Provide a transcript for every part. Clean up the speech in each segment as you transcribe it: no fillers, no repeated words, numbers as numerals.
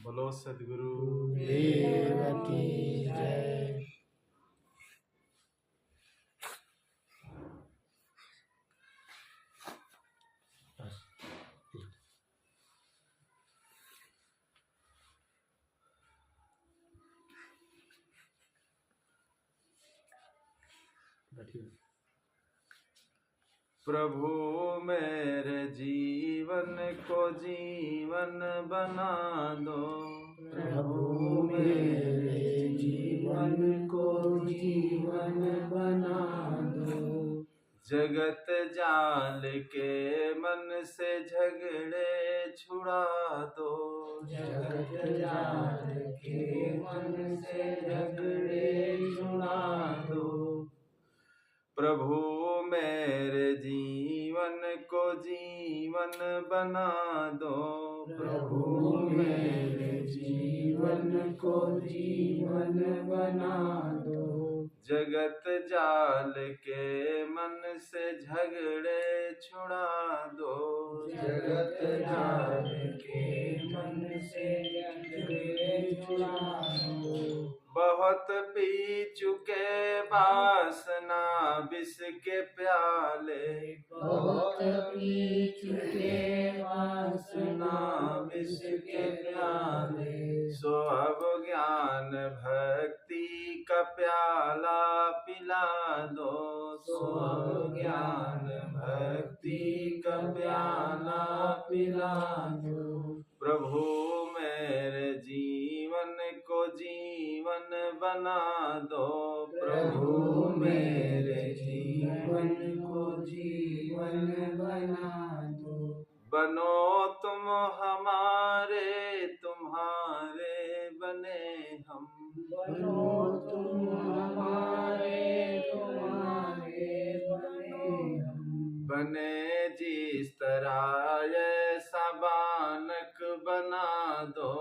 बोलो सद्गुरु देव की जय। प्रभु मेरे जीवन को जीवन बना दो। प्रभु मेरे जीवन को जीवन बना दो। जगत जाल के मन से झगड़े छुड़ा दो। जगत जाल के मन से झगड़े छुड़ा दो। प्रभु मेरे जीवन को जीवन बना दो। प्रभु मेरे जीवन को जीवन बना दो। जगत जाल के मन से झगड़े छुड़ा दो। जगत जाल के मन से झगड़े छुड़ा दो। बहुत पी चुके वासना विष के प्याले। बहुत पी चुके वासना विष के प्याले। सो अब ज्ञान भक्ति का प्याला पिला दो। सो अब ज्ञान भक्ति का प्याला पिला दो। प्रभु मेरे जीवन को जीवन बना दो। प्रभु मेरे जीवन को जीवन बना दो। बनो तुम हमारे, तुम्हारे बने हम। बनो तुम हमारे, तुम्हारे बने हम। बने जिस तरह ऐसा बानक बना दो।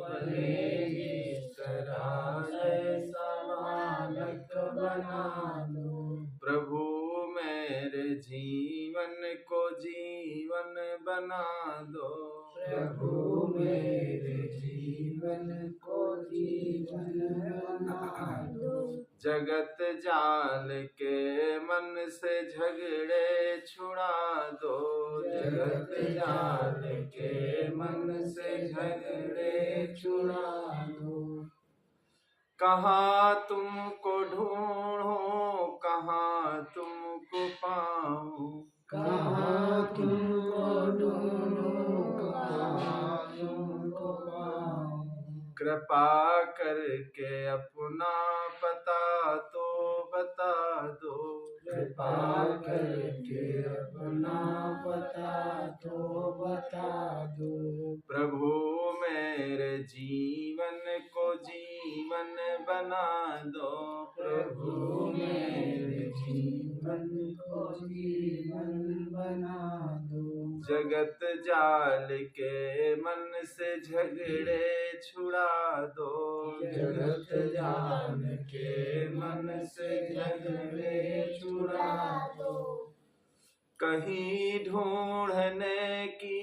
बने जिस तरह ऐसा बालक बना दो। प्रभु मेरे जीवन को जीवन बना दो। प्रभु मेरे जीवन को जीवन बना दो। जगत जाल के मन से झगड़े छुड़ा दो। जगत जाल के मन से झगड़े छुड़ा दो। कहाँ तुमको ढूंढूं, कहाँ तुमको पाऊं। कहाँ तुमको ढूंढूं, कहाँ तुमको पाऊं। कृपा करके अपना पता तो बता दो। कृपा करके अपना पता तो बता दो। प्रभु मेरे जीवन को जीवन बना दो। प्रभु मेरे जीवन को जीवन बना दो। जगत जाल के मन से झगड़े छुड़ा दो। जगत जाल के मन से झगड़े छुड़ा दो। कहीं ढूंढने की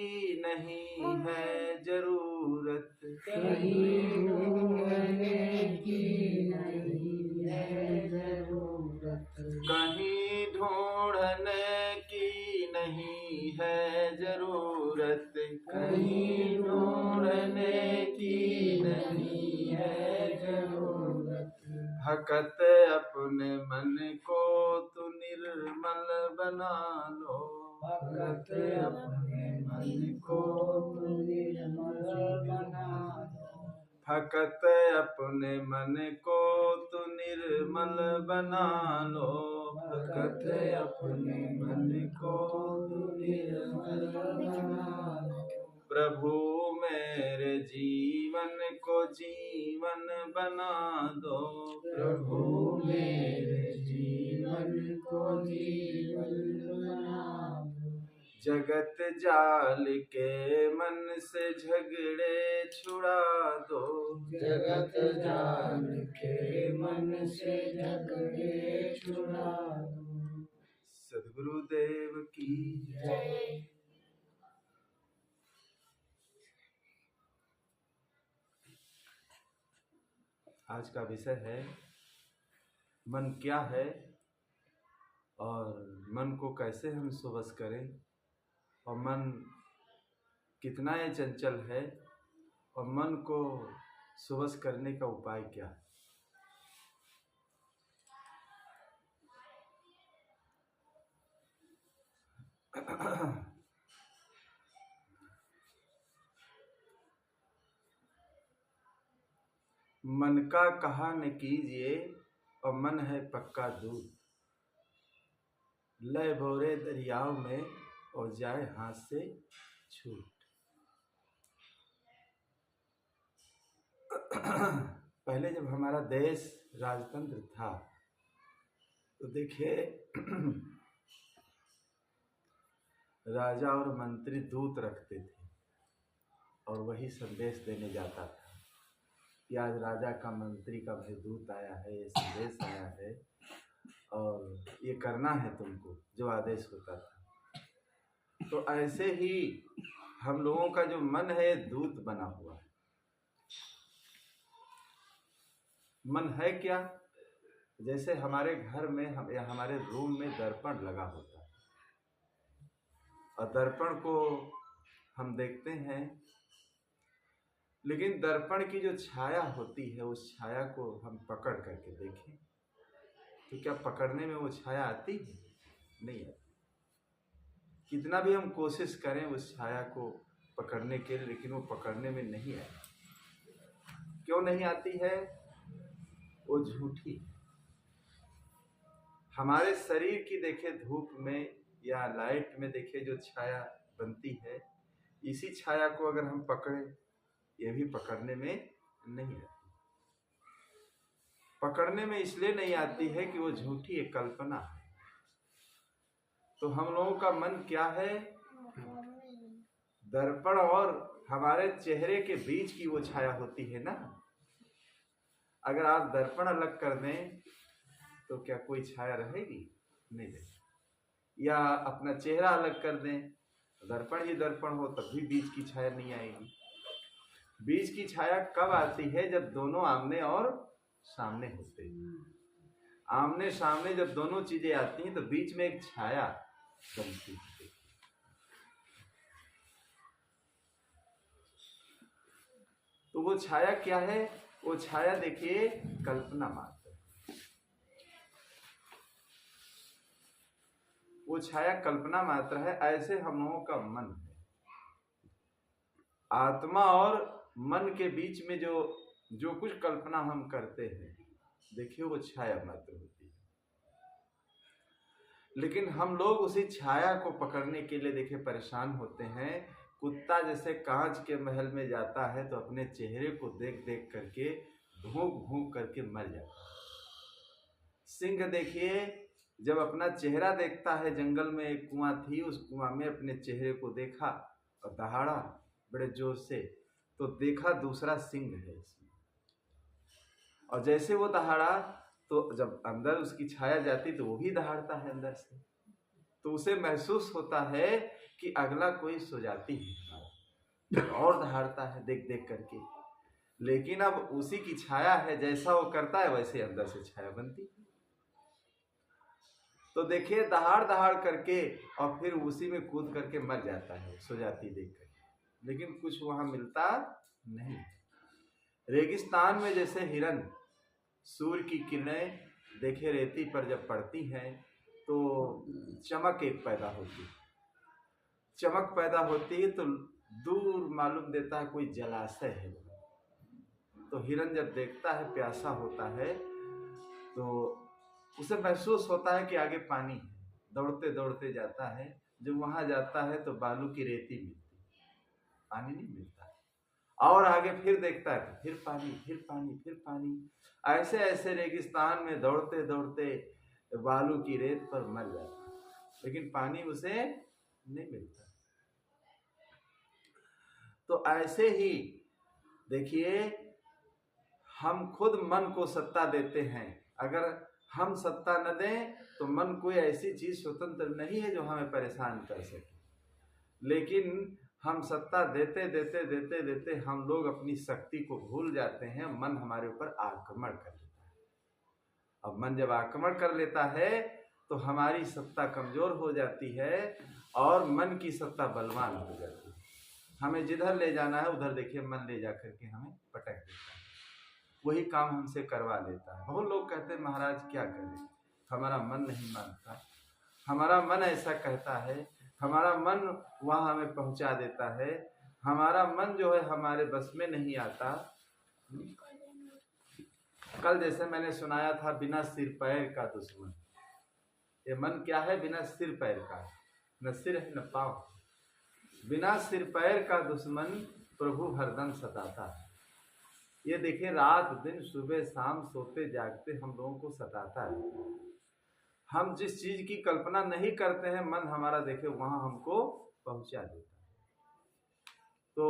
नहीं है जरूरत। कहीं ढूंढने की नहीं है जरूरत। कहीं ढूंढने की नहीं है जरूरत। कहीं ढूंढने की नहीं है जरूरत। भकत अपने मन को तू निर्मल बना लो। भगत अपने मन को तू निर्मल बना दो। भकत अपने मन को तू निर्मल बना लो। भगत अपने मन को तू निर्मल बना दो। प्रभु मेरे जीवन को जीवन बना दो। प्रभु मेरे जीवन को जीवन बना दो। जगत जाल के मन से झगड़े छुड़ा दो। जगत जाल के मन से झगड़े छुड़ा दो। सद्गुरुदेव की जय। आज का विषय है मन क्या है और मन को कैसे हम सुवश करें, और मन कितना ये चंचल है, और मन को सुवश करने का उपाय क्या है। मन का कहा न कीजिए और मन है पक्का दूध, लय भोरे दरियाव में और जाए हाथ से छूट। पहले जब हमारा देश राजतंत्र था तो देखिए राजा और मंत्री दूत रखते थे और वही संदेश देने जाता था कि आज राजा का मंत्री का भाई दूत आया है, ये संदेश आया है और ये करना है तुमको, जो आदेश होता था। तो ऐसे ही हम लोगों का जो मन है दूत बना हुआ है। मन है क्या? जैसे हमारे घर में हम या हमारे रूम में दर्पण लगा होता है और दर्पण को हम देखते हैं, लेकिन दर्पण की जो छाया होती है उस छाया को हम पकड़ करके देखें तो क्या पकड़ने में वो छाया आती है? नहीं आती। कितना भी हम कोशिश करें उस छाया को पकड़ने के लिए, लेकिन वो पकड़ने में नहीं आती। क्यों नहीं आती है? वो झूठी। हमारे शरीर की देखे धूप में या लाइट में देखे जो छाया बनती है, इसी छाया को अगर हम पकड़ें, ये भी पकड़ने में नहीं आती। पकड़ने में इसलिए नहीं आती है कि वो झूठी है, कल्पना है। तो हम लोगों का मन क्या है? दर्पण और हमारे चेहरे के बीच की वो छाया होती है ना। अगर आप दर्पण अलग कर दें तो क्या कोई छाया रहेगी? नहीं रहेगी। या अपना चेहरा अलग कर दें, दर्पण ही दर्पण हो तब भी बीच की छाया नहीं आएगी। बीच की छाया कब आती है? जब दोनों आमने और सामने होते हैं। आमने सामने जब दोनों चीजें आती हैं तो बीच में एक छाया बनती है। तो वो छाया क्या है? वो छाया देखिए कल्पना मात्र है। वो छाया कल्पना मात्र है। ऐसे हम लोगों का मन है। आत्मा और मन के बीच में जो कुछ कल्पना हम करते हैं, देखिए वो छाया मात्र होती है। लेकिन हम लोग उसी छाया को पकड़ने के लिए देखिए परेशान होते हैं। कुत्ता जैसे कांच के महल में जाता है तो अपने चेहरे को देख देख करके भूख भूख करके मर जाता है। सिंह देखिए जब अपना चेहरा देखता है, जंगल में एक कुआं थी, उस कुआं में अपने चेहरे को देखा और दहाड़ा बड़े जोर से, तो देखा दूसरा सिंह है इसमें। और जैसे वो दहाड़ा तो जब अंदर उसकी छाया जाती तो वो भी दहाड़ता है अंदर से, तो उसे महसूस होता है कि अगला कोई सो जाती है और दहाड़ता है देख देख करके। लेकिन अब उसी की छाया है, जैसा वो करता है वैसे अंदर से छाया बनती है। तो देखिए दहाड़ दहाड़ करके और फिर उसी में कूद करके मर जाता है सो जाती देख करके, लेकिन कुछ वहां मिलता नहीं। रेगिस्तान में जैसे हिरन सूर्य की किरणें देखे रेती पर जब पड़ती हैं तो चमक एक पैदा होती है। चमक पैदा होती है तो दूर मालूम देता है कोई जलाशय है। तो हिरन जब देखता है, प्यासा होता है, तो उसे महसूस होता है कि आगे पानी है। दौड़ते दौड़ते जाता है, जब वहां जाता है तो बालू की रेती मिलती, पानी नहीं मिलता। और आगे फिर देखता है, फिर पानी, फिर पानी, फिर पानी। ऐसे ऐसे रेगिस्तान में दौड़ते दौड़ते बालू की रेत पर मर जाता है, लेकिन पानी उसे नहीं मिलता। तो ऐसे ही देखिए हम खुद मन को सत्ता देते हैं। अगर हम सत्ता न दें तो मन कोई ऐसी चीज स्वतंत्र नहीं है जो हमें परेशान कर सके। लेकिन हम सत्ता देते देते देते देते हम लोग अपनी शक्ति को भूल जाते हैं, मन हमारे ऊपर आक्रमण कर लेता है। अब मन जब आक्रमण कर लेता है तो हमारी सत्ता कमजोर हो जाती है और मन की सत्ता बलवान हो जाती है। हमें जिधर ले जाना है उधर देखिए मन ले जा करके हमें पटक देता है, वही काम हमसे करवा लेता है। बहुत लोग कहते हैं महाराज क्या करें, हमारा मन नहीं मानता, हमारा मन ऐसा कहता है, हमारा मन वहाँ हमें पहुँचा देता है, हमारा मन जो है हमारे बस में नहीं आता। कल जैसे मैंने सुनाया था, बिना सिर पैर का दुश्मन। ये मन क्या है? बिना सिर पैर का, न सिर है न पाँव। बिना सिर पैर का दुश्मन प्रभु हरदम सताता है। ये देखिए रात दिन सुबह शाम सोते जागते हम लोगों को सताता है। हम जिस चीज की कल्पना नहीं करते हैं मन हमारा देखे वहां हमको पहुंचा देता है। तो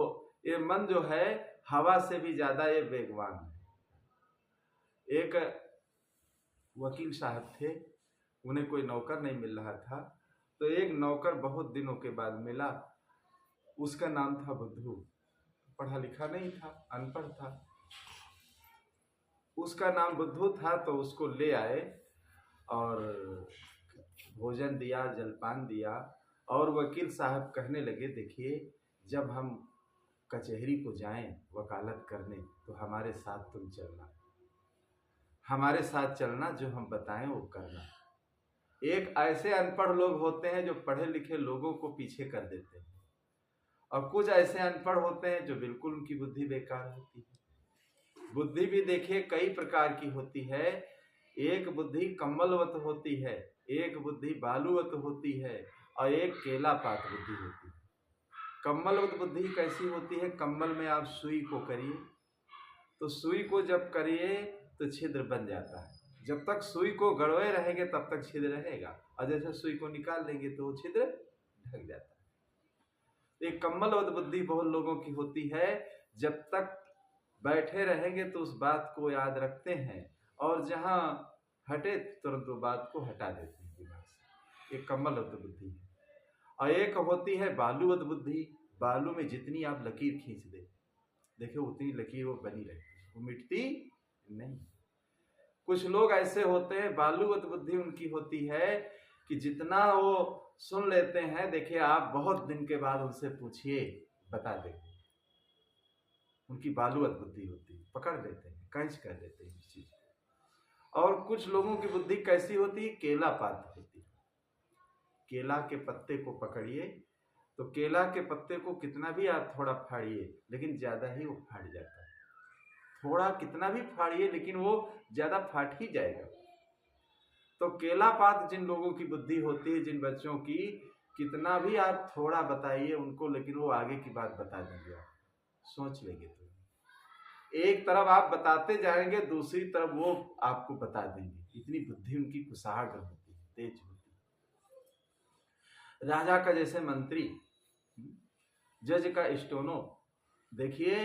ये मन जो है हवा से भी ज्यादा ये वेगवान है। एक वकील साहब थे, उन्हें कोई नौकर नहीं मिल रहा था, तो एक नौकर बहुत दिनों के बाद मिला। उसका नाम था बुद्धू, पढ़ा लिखा नहीं था, अनपढ़ था। उसका नाम बुद्धू था, तो उसको ले आए और भोजन दिया, जलपान दिया। और वकील साहब कहने लगे, देखिए जब हम कचहरी को जाएं वकालत करने तो हमारे साथ तुम चलना, हमारे साथ चलना, जो हम बताएं वो करना। एक ऐसे अनपढ़ लोग होते हैं जो पढ़े लिखे लोगों को पीछे कर देते हैं, और कुछ ऐसे अनपढ़ होते हैं जो बिल्कुल उनकी बुद्धि बेकार होती है। बुद्धि भी देखिए कई प्रकार की होती है। एक बुद्धि कम्बलवत होती है, एक बुद्धि बालूवत होती है, और एक केला पात बुद्धि होती है। कम्बलवत बुद्धि कैसी होती है? कम्बल में आप सुई को करिए, तो सुई को जब करिए तो छिद्र बन जाता है। जब तक सुई को गड़वे रहेंगे तब तक छिद्र रहेगा, और जैसे सुई को निकाल लेंगे तो वो छिद्र ढक जाता है। एक कम्बलवत बुद्धि बहुत लोगों की होती है, जब तक बैठे रहेंगे तो उस बात को याद रखते हैं, और जहाँ हटे तुरंत वो बात को हटा देते हैं दिमाग से। एक कम्बलवत बुद्धि है। और एक होती है बालूवत बुद्धि। बालू में जितनी आप लकीर खींच दे, देखिए उतनी लकीर वो बनी रहती है, वो मिटती नहीं। कुछ लोग ऐसे होते हैं, बालूवत बुद्धि उनकी होती है कि जितना वो सुन लेते हैं, देखिए आप बहुत दिन के बाद उनसे पूछिए बता देंगे। उनकी बालूवत बुद्धि होती है, पकड़ लेते हैं, कैच कर लेते हैं इस चीज को। और कुछ लोगों की बुद्धि कैसी होती है? केला पात होती है। केला के पत्ते को पकड़िए तो केला के पत्ते को कितना भी आप थोड़ा फाड़िए, लेकिन ज्यादा ही वो फाड़ जाता है। थोड़ा कितना भी फाड़िए लेकिन वो ज्यादा फाट ही जाएगा। तो केला पात जिन लोगों की बुद्धि होती है, जिन बच्चों की, कितना भी आप थोड़ा बताइए उनको, लेकिन वो आगे की बात बता देंगे, आप सोच लेंगे। तो एक तरफ आप बताते जाएंगे, दूसरी तरफ वो आपको बता देंगे। इतनी बुद्धि उनकी कुशाग्र होती है, तेज होती है। राजा का जैसे मंत्री, जज का स्टोनो देखिए,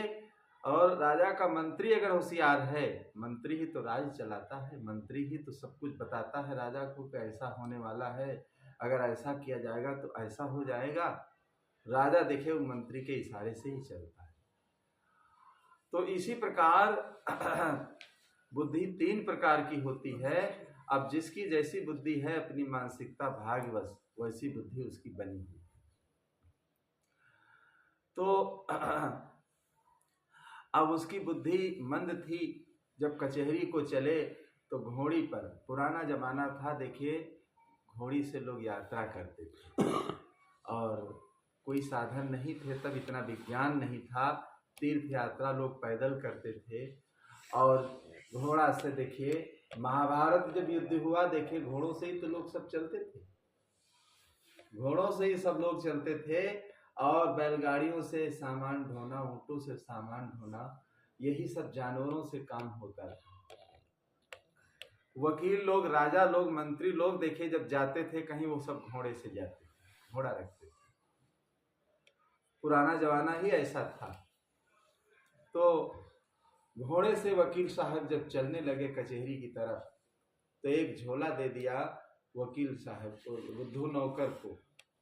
और राजा का मंत्री अगर होशियार है, मंत्री ही तो राज चलाता है, मंत्री ही तो सब कुछ बताता है राजा को कि ऐसा होने वाला है, अगर ऐसा किया जाएगा तो ऐसा हो जाएगा। राजा देखिए वो मंत्री के इशारे से ही चलता है। तो इसी प्रकार बुद्धि तीन प्रकार की होती है। अब जिसकी जैसी बुद्धि है, अपनी मानसिकता भाग्यवश वैसी बुद्धि उसकी बनी हुई। तो अब उसकी बुद्धि मंद थी। जब कचहरी को चले तो घोड़ी पर, पुराना जमाना था देखिए, घोड़ी से लोग यात्रा करते थे, और कोई साधन नहीं थे तब, इतना विज्ञान नहीं था। तीर्थ यात्रा लोग पैदल करते थे, और घोड़ा से देखिए महाभारत जब युद्ध हुआ, देखिए घोड़ों से ही तो लोग सब चलते थे, घोड़ों से ही सब लोग चलते थे। और बैलगाड़ियों से सामान ढोना, ऊँटों से सामान ढोना, यही सब जानवरों से काम होता था। वकील लोग, राजा लोग, मंत्री लोग देखिए जब जाते थे कहीं, वो सब घोड़े से जाते थे, घोड़ा रखते थे। पुराना जमाना ही ऐसा था। तो घोड़े से वकील साहब जब चलने लगे कचहरी की तरफ, तो एक झोला दे दिया वकील साहब को, बुद्धू नौकर को।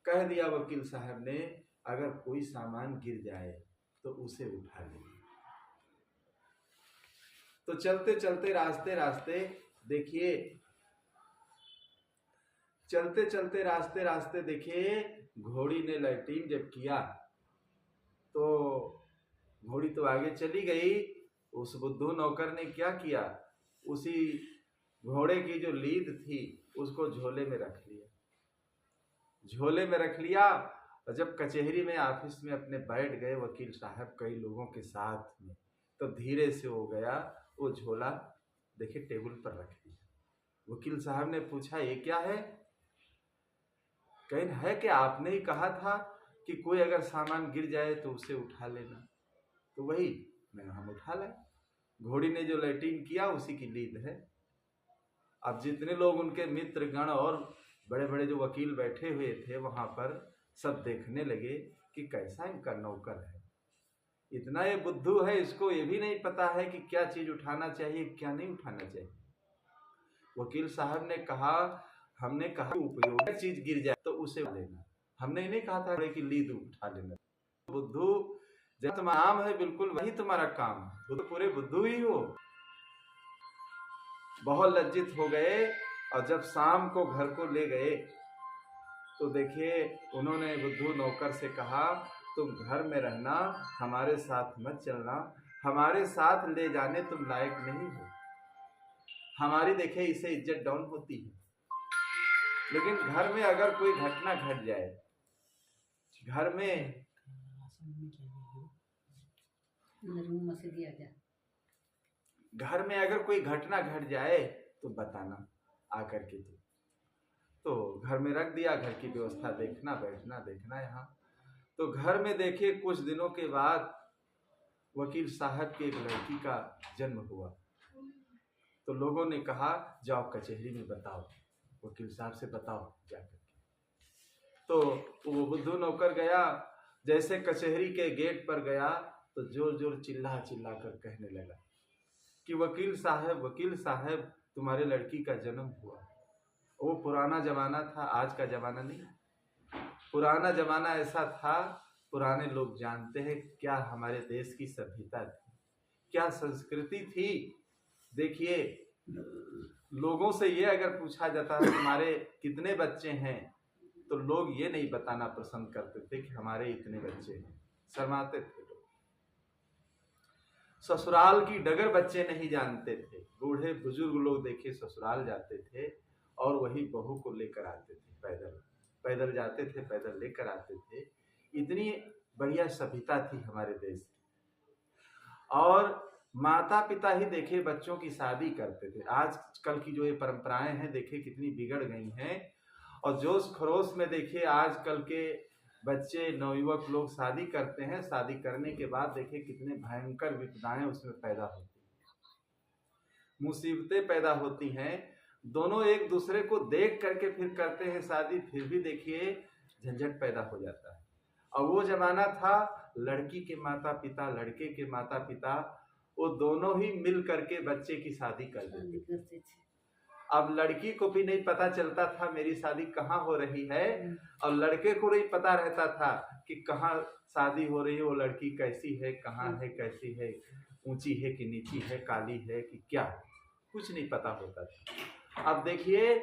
कह दिया वकील साहब ने, अगर कोई सामान गिर जाए तो उसे उठा लेंगे। तो चलते चलते रास्ते रास्ते देखिए, चलते चलते रास्ते रास्ते देखिए, घोड़ी ने लैट्रिन जब किया तो घोड़ी तो आगे चली गई। उस बुद्धू नौकर ने क्या किया, उसी घोड़े की जो लीद थी उसको झोले में रख लिया। झोले में रख लिया और जब कचहरी में ऑफिस में अपने बैठ गए वकील साहब कई लोगों के साथ में, तो धीरे से हो गया वो झोला देखिए टेबल पर रख दिया। वकील साहब ने पूछा ये क्या है? कहीं है कि आपने ही कहा था कि कोई अगर सामान गिर जाए तो उसे उठा लेना, तो वही हम उठा लाए। घोड़ी ने जो लैट्रिन किया उसी की लीद है। अब जितने लोग उनके मित्र गण और बड़े बड़े जो वकील बैठे हुए थे वहां पर सब देखने लगे कि कैसा इनका नौकर है, इतना ये बुद्धू है, इसको ये भी नहीं पता है कि क्या चीज उठाना चाहिए क्या नहीं उठाना चाहिए। वकील साहब ने कहा, हमने कहा उपयोगी चीज गिर जाए तो उसे लेना, हमने नहीं कहा था कि लीद उठा लेना। बुद्धू जब तुम्हारा नाम है बिल्कुल वही तुम्हारा काम है, तो पूरे बुद्धू ही हो। बहुत लज्जित हो गए और जब शाम को घर को ले गए तो देखिए उन्होंने बुद्धू नौकर से कहा तुम घर में रहना, हमारे साथ मत चलना, हमारे साथ ले जाने तुम लायक नहीं हो। हमारी देखिए इसे इज्जत डाउन होती है। लेकिन घर में अगर कोई घटना घट जाए, घर में घर में अगर कोई घटना घट जाए तो बताना आकर के। तो घर में रख दिया, घर की व्यवस्था देखना, बैठना देखना यहाँ। तो घर में देखिए कुछ दिनों के बाद वकील साहब की एक लड़की का जन्म हुआ। तो लोगों ने कहा जाओ कचहरी में बताओ, वकील साहब से बताओ जाकर। तो वो बुद्धू नौकर गया, जैसे कचहरी के गेट पर गया तो जोर जोर चिल्ला चिल्ला कर कहने लगा कि वकील साहब तुम्हारे लड़की का जन्म हुआ। वो पुराना जमाना था, आज का जमाना नहीं। पुराना जमाना ऐसा था, पुराने लोग जानते हैं क्या हमारे देश की सभ्यता थी, क्या संस्कृति थी। देखिए लोगों से ये अगर पूछा जाता है तुम्हारे कितने बच्चे हैं, तो लोग ये नहीं बताना पसंद करते थे कि हमारे इतने बच्चे हैं, शर्माते थे लोग। ससुराल की डगर बच्चे नहीं जानते थे। बूढ़े बुजुर्ग लोग देखिए ससुराल जाते थे और वही बहू को लेकर आते थे, पैदल पैदल जाते थे, पैदल लेकर आते थे। इतनी बढ़िया सभ्यता थी हमारे देश की। और माता पिता ही देखिए बच्चों की शादी करते थे। आजकल की जो ये परंपराएं हैं देखिए कितनी बिगड़ गई हैं, और जोश खरोश में देखिए आजकल के बच्चे नवयुवक लोग शादी करते हैं। शादी करने के बाद देखिए कितने भयंकर विपदाएं उसमें पैदा होती हैं, मुसीबतें पैदा होती हैं। दोनों एक दूसरे को देख करके फिर करते हैं शादी, फिर भी देखिए झंझट पैदा हो जाता है। और वो जमाना था लड़की के माता पिता लड़के के माता पिता वो दोनों ही मिल करके बच्चे की शादी कर देते थे। अब लड़की को भी नहीं पता चलता था मेरी शादी कहाँ हो रही है, और लड़के को नहीं पता रहता था कि कहाँ शादी हो रही है, वो लड़की कैसी है, कहाँ है, कैसी है, ऊंची है कि नीची है, काली है कि क्या, कुछ नहीं पता होता था। अब देखिए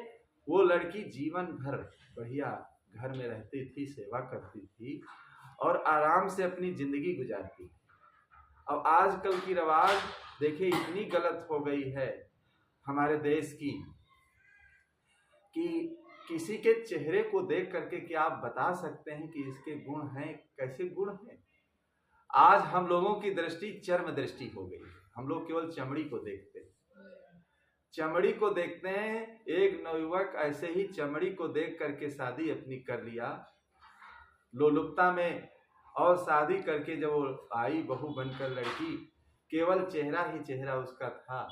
वो लड़की जीवन भर बढ़िया घर में रहती थी, सेवा करती थी और आराम से अपनी जिंदगी गुजारती थी। अब आजकल की रवाज देखिए इतनी गलत हो गई है हमारे देश की कि किसी के चेहरे को देख करके क्या आप बता सकते हैं कि इसके गुण हैं, कैसे गुण हैं। आज हम लोगों की दृष्टि चर्म दृष्टि हो गई है। हम लोग केवल चमड़ी को देखते हैं, चमड़ी को देखते हैं। एक नवयुवक ऐसे ही चमड़ी को देख करके शादी अपनी कर लिया लोलुपता में, और शादी करके जब वो आई बहू बनकर लड़की, केवल चेहरा ही चेहरा उसका था,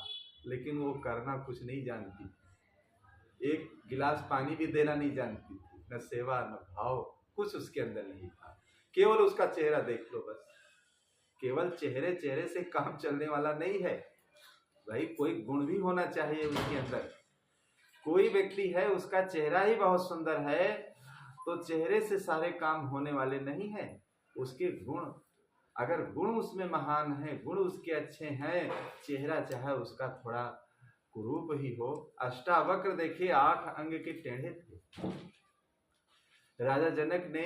लेकिन वो करना कुछ नहीं जानती, एक गिलास पानी भी देना नहीं जानती थी, न सेवा न भाव कुछ उसके अंदर नहीं था। केवल उसका चेहरा देख लो बस। केवल चेहरे से काम चलने वाला नहीं है भाई, कोई गुण भी होना चाहिए उसके अंदर। कोई व्यक्ति है उसका चेहरा ही बहुत सुंदर है तो चेहरे से सारे काम होने वाले नहीं है। उसके गुण, अगर गुण उसमें महान है, गुण उसके अच्छे हैं, चेहरा चाहे उसका थोड़ा कुरूप ही हो। अष्टावक्र देखिए 8 अंग के टेढ़े थे। राजा जनक ने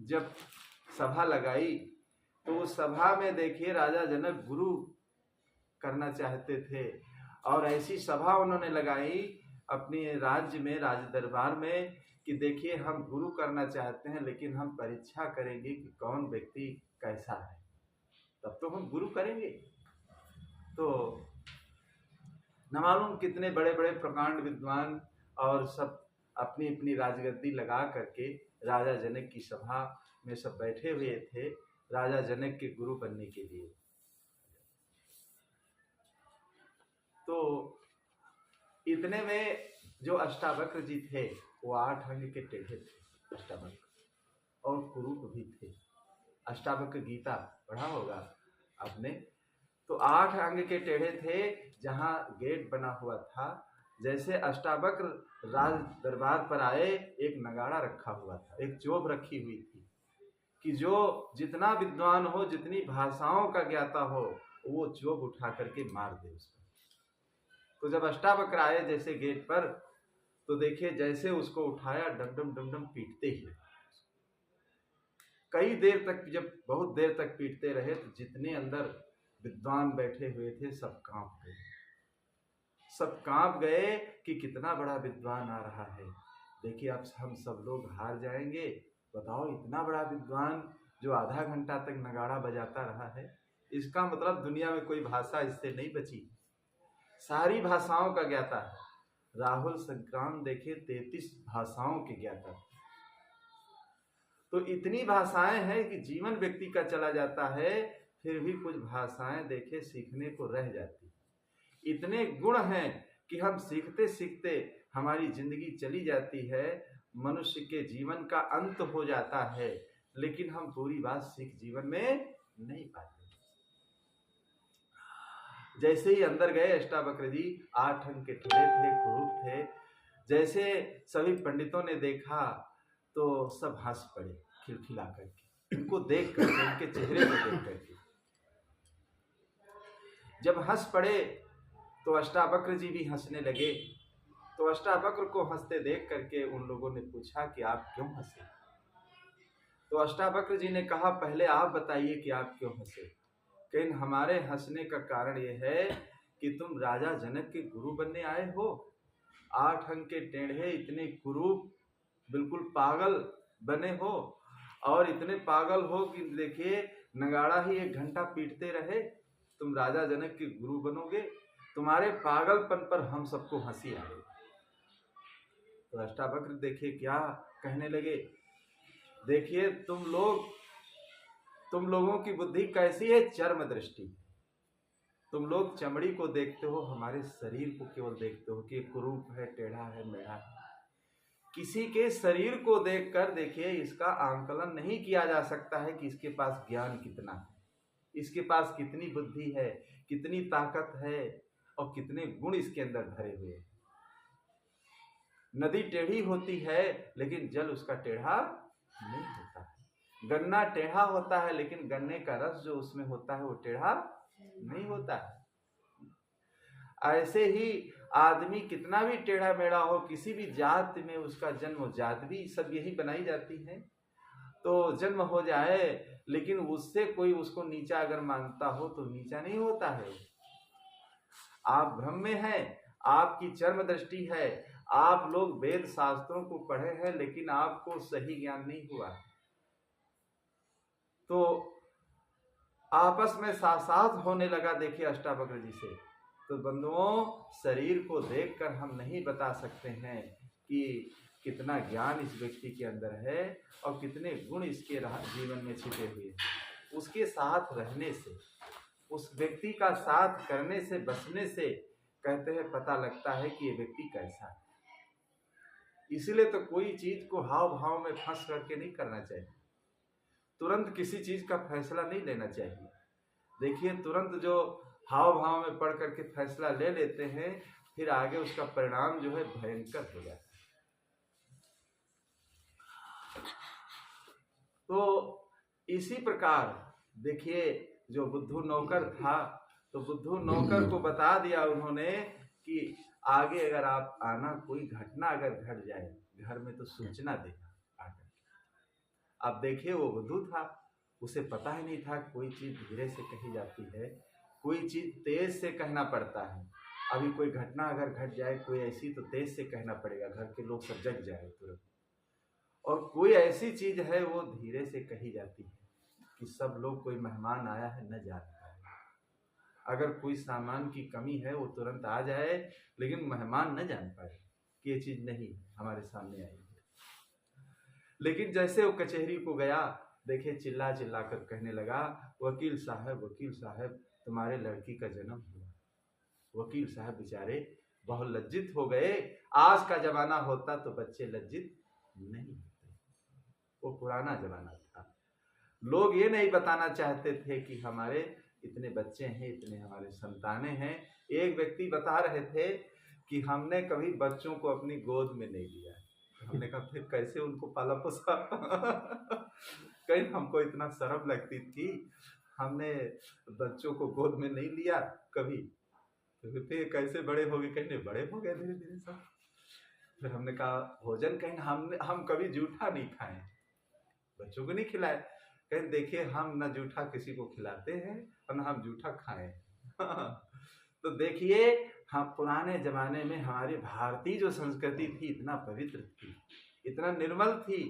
जब सभा लगाई तो उस सभा में देखिए राजा जनक गुरु करना चाहते थे, और ऐसी सभा उन्होंने लगाई अपने राज्य में, राज दरबार में, कि देखिए हम गुरु करना चाहते हैं, लेकिन हम परीक्षा करेंगे कि कौन व्यक्ति कैसा है, तब तो हम गुरु करेंगे। तो न मालूम कितने बड़े बड़े प्रकांड विद्वान और सब अपनी अपनी राजगद्दी लगा करके राजा जनक की सभा में सब बैठे हुए थे राजा जनक के गुरु बनने के लिए। तो इतने में जो अष्टावक्र जी थे वो 8 अंग के टेढ़े थे अष्टावक्र, और कुरूप भी थे। अष्टावक्र गीता पढ़ा होगा आपने। तो 8 अंग के टेढ़े थे, जहाँ गेट बना हुआ था। जैसे अष्टावक्र राज दरबार पर आए, एक नगाड़ा रखा हुआ था, एक चोभ रखी हुई थी कि जो जितना विद्वान हो, जितनी भाषाओं का ज्ञाता हो, वो चोभ उठा करके मार दे उसको। तो जब अष्टावक्र आए जैसे गेट पर, तो देखिए जैसे उसको उठाया, डमडम डमडम पीटते ही कई देर तक, जब बहुत देर तक पीटते रहे, तो जितने अंदर विद्वान बैठे हुए थे सब कांप गए। सब कांप गए कि कितना बड़ा विद्वान आ रहा है। देखिए अब हम सब लोग हार जाएंगे। बताओ, इतना बड़ा विद्वान जो आधा घंटा तक नगाड़ा बजाता रहा है, इसका मतलब दुनिया में कोई भाषा इससे नहीं बची। सारी भाषाओं का ज्ञाता है। राहुल संक्रांत देखिए 33 भाषाओं के ज्ञाता। तो इतनी भाषाएं हैं कि जीवन व्यक्ति का चला जाता है, फिर भी कुछ भाषाएं देखे सीखने को रह जाती। इतने गुण हैं कि हम सीखते सीखते हमारी जिंदगी चली जाती है, मनुष्य के जीवन का अंत हो जाता है, लेकिन हम पूरी बात सीख जीवन में नहीं पाते। जैसे ही अंदर गए अष्टावक्र जी, 8 अंग के टेढ़े थे, कुरूप थे। जैसे सभी पंडितों ने देखा तो सब हंस पड़े खिलखिला करके, उनको देख करके, उनके चेहरे को देख करके। जब हंस पड़े तो अष्टावक्र जी भी हंसने लगे। तो अष्टावक्र को हंसते देख करके उन लोगों ने पूछा कि आप क्यों हंसे? तो अष्टावक्र जी ने कहा, पहले आप बताइए कि आप क्यों हंसे। लेकिन हमारे हंसने का कारण ये है कि तुम राजा जनक के गुरु बनने आए हो। 8 अंग के टेढ़े, इतने कुरूप, बिल्कुल पागल बने हो, और इतने पागल हो कि देखिए नगाड़ा ही 1 घंटा पीटते रहे, तुम राजा जनक के गुरु बनोगे। तुम्हारे पागलपन पर हम सबको हंसी आ गई। तो अष्टावक्र देखिए क्या कहने लगे। देखिए तुम लोगों की बुद्धि कैसी है, चर्म दृष्टि। तुम लोग चमड़ी को देखते हो, हमारे शरीर को केवल देखते हो कि कुरूप है, टेढ़ा है, मेढ़ा है। किसी के शरीर को देखकर देखिए इसका आंकलन नहीं किया जा सकता है कि इसके पास ज्ञान कितना है, इसके पास कितनी बुद्धि है, कितनी ताकत है, और कितने गुण इसके अंदर भरे हुए हैं। नदी टेढ़ी होती है लेकिन जल उसका टेढ़ा नहीं होता है। गन्ना टेढ़ा होता है लेकिन गन्ने का रस जो उसमें होता है वो टेढ़ा नहीं होता है। ऐसे ही आदमी कितना भी टेढ़ा मेढ़ा हो, किसी भी जात में उसका जन्म, जात भी सब यही बनाई जाती है, तो जन्म हो जाए, लेकिन उससे कोई उसको नीचा अगर मानता हो तो नीचा नहीं होता है। आप भ्रम में हैं, आपकी चर्म दृष्टि है, आप लोग वेद शास्त्रों को पढ़े हैं लेकिन आपको सही ज्ञान नहीं हुआ। तो आपस में साथ होने लगा देखिए अष्टावक्र जी से। तो बंधुओं, शरीर को देखकर हम नहीं बता सकते हैं कि कितना ज्ञान इस व्यक्ति के अंदर है और कितने गुण इसके जीवन में छिपे हुए हैं। उसके साथ रहने से, उस व्यक्ति का साथ करने से, बसने से कहते हैं पता लगता है कि ये व्यक्ति कैसा है। इसीलिए तो कोई चीज को हाव भाव में फंस करके नहीं करना चाहिए। तुरंत किसी चीज का फैसला नहीं लेना चाहिए। देखिए तुरंत जो हाव भाव में पढ़ करके फैसला ले लेते हैं, फिर आगे उसका परिणाम जो है भयंकर हो जाता है। तो इसी प्रकार देखिए जो बुद्धू नौकर था, तो बुद्धू नौकर को बता दिया उन्होंने कि आगे अगर आप आना, कोई घटना अगर घट जाए घर में तो सूचना देना आकर। अब देखिए वो बुद्धू था, उसे पता ही नहीं था कोई चीज धीरे से कही जाती है, कोई चीज तेज से कहना पड़ता है। अभी कोई घटना अगर घट जाए कोई ऐसी, तो तेज से कहना पड़ेगा, घर के लोग सब जग जाए तुरंत। और कोई ऐसी चीज है वो धीरे से कही जाती है कि सब लोग, कोई मेहमान आया है न जान पाए। अगर कोई सामान की कमी है वो तुरंत आ जाए, लेकिन मेहमान न जान पाए कि ये चीज नहीं हमारे सामने आई है। लेकिन जैसे वो कचहरी को गया, देखे चिल्ला चिल्ला कर कहने लगा, वकील साहब तुम्हारे लड़की का जन्म हुआ। वकील साहब बेचारे बहुत लज्जित हो गए। आज का जमाना होता तो बच्चे लज्जित नहीं होते, वो पुराना जमाना था। लोग ये नहीं बताना चाहते थे कि हमारे इतने बच्चे हैं, इतने हमारे संतानें हैं। एक व्यक्ति बता रहे थे कि हमने कभी बच्चों को अपनी गोद में नहीं लिया। हमने कहा फिर कैसे उनको पाला पोसा? कहीं हमको इतना शर्म लगती थी, हमने बच्चों को गोद में नहीं लिया कभी, तो फिर कैसे बड़े हो गए? कहने बड़े हो गए धीरे धीरे सब। फिर हमने कहा भोजन कहीं हम कभी जूठा नहीं खाए, बच्चों को नहीं खिलाए। कहीं देखिए हम न जूठा किसी को खिलाते हैं और न हम जूठा खाएं। तो देखिए हम पुराने जमाने में हमारी भारतीय जो संस्कृति थी इतना पवित्र थी, इतना निर्मल थी।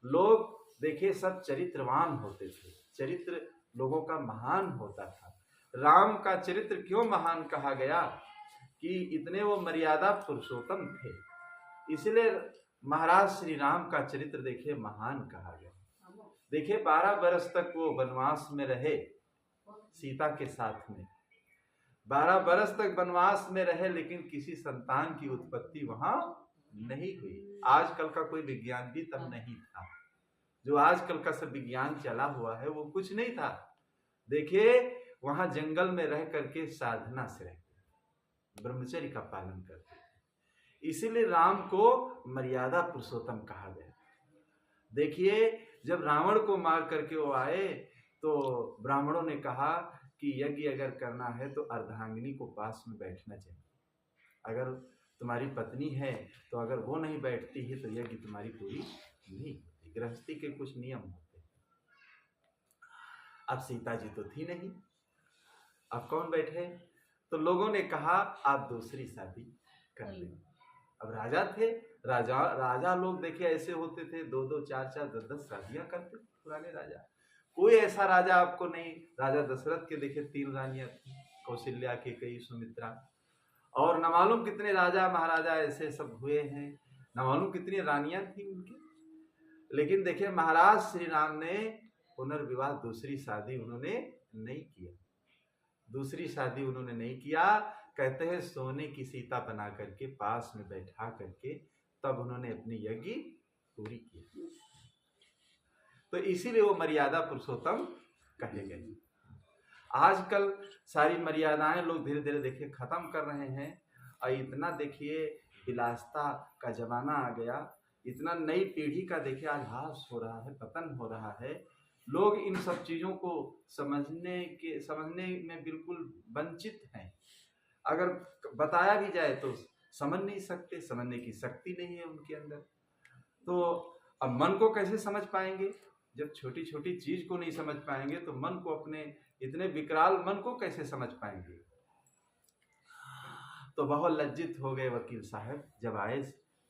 लोग देखिए सब चरित्रवान होते थे, चरित्र लोगों का महान होता था। राम का चरित्र क्यों महान कहा गया कि इतने वो मर्यादा पुरुषोत्तम थे, इसलिए महाराज श्री राम का चरित्र देखिए महान कहा गया। देखिए 12 बरस तक वो वनवास में रहे सीता के साथ में, 12 बरस तक वनवास में रहे, लेकिन किसी संतान की उत्पत्ति वहां नहीं हुई। आजकल का कोई विज्ञान भी तब नहीं था, जो आजकल का सब विज्ञान चला हुआ है वो कुछ नहीं था। देखिए वहां जंगल में रह करके साधना से रहते, ब्रह्मचर्य का पालन करते, इसीलिए राम को मर्यादा पुरुषोत्तम कहा गया। देखिए जब रावण को मार करके वो आए तो ब्राह्मणों ने कहा कि यज्ञ अगर करना है तो अर्धांगिनी को पास में बैठना चाहिए। अगर तुम्हारी पत्नी है तो अगर वो नहीं बैठती है तो यज्ञ तुम्हारी पूरी नहीं होती। गृहस्थी के कुछ नियम होते हैं। अब सीता जी तो थी नहीं, अब कौन बैठे? तो लोगों ने कहा आप दूसरी शादी कर लें। अब राजा थे, राजा लोग देखिए ऐसे होते थे, 2-2 4-4 10-10 शादियां करते पुराने राजा। कोई ऐसा राजा आपको नहीं, राजा दशरथ के देखिए 3 रानियां थी, कौशल्या, कैकेयी, सुमित्रा, और न मालूम कितने राजा महाराजा ऐसे सब हुए हैं, न मालूम कितनी रानियां थी उनकी। लेकिन देखिए महाराज श्री राम ने पुनर्विवाह, दूसरी शादी उन्होंने नहीं किया, दूसरी शादी उन्होंने नहीं किया। कहते हैं सोने की सीता बना करके पास में बैठा करके तब उन्होंने अपनी यज्ञ पूरी की। तो इसीलिए वो मर्यादा पुरुषोत्तम कहे गए। आजकल सारी मर्यादाएं लोग धीरे धीरे देखिए खत्म कर रहे हैं, और इतना देखिए विलासता का जमाना आ गया, इतना नई पीढ़ी का देखिए आज ह्रास हो रहा है, पतन हो रहा है। लोग इन सब चीजों को समझने में बिल्कुल वंचित हैं। अगर बताया भी जाए तो समझ नहीं सकते, समझने की शक्ति नहीं है उनके अंदर। तो अब मन को कैसे समझ पाएंगे? जब छोटी छोटी चीज को नहीं समझ पाएंगे तो मन को, अपने इतने विकराल मन को कैसे समझ पाएंगे? तो बहुत लज्जित हो गए वकील साहब। जब आए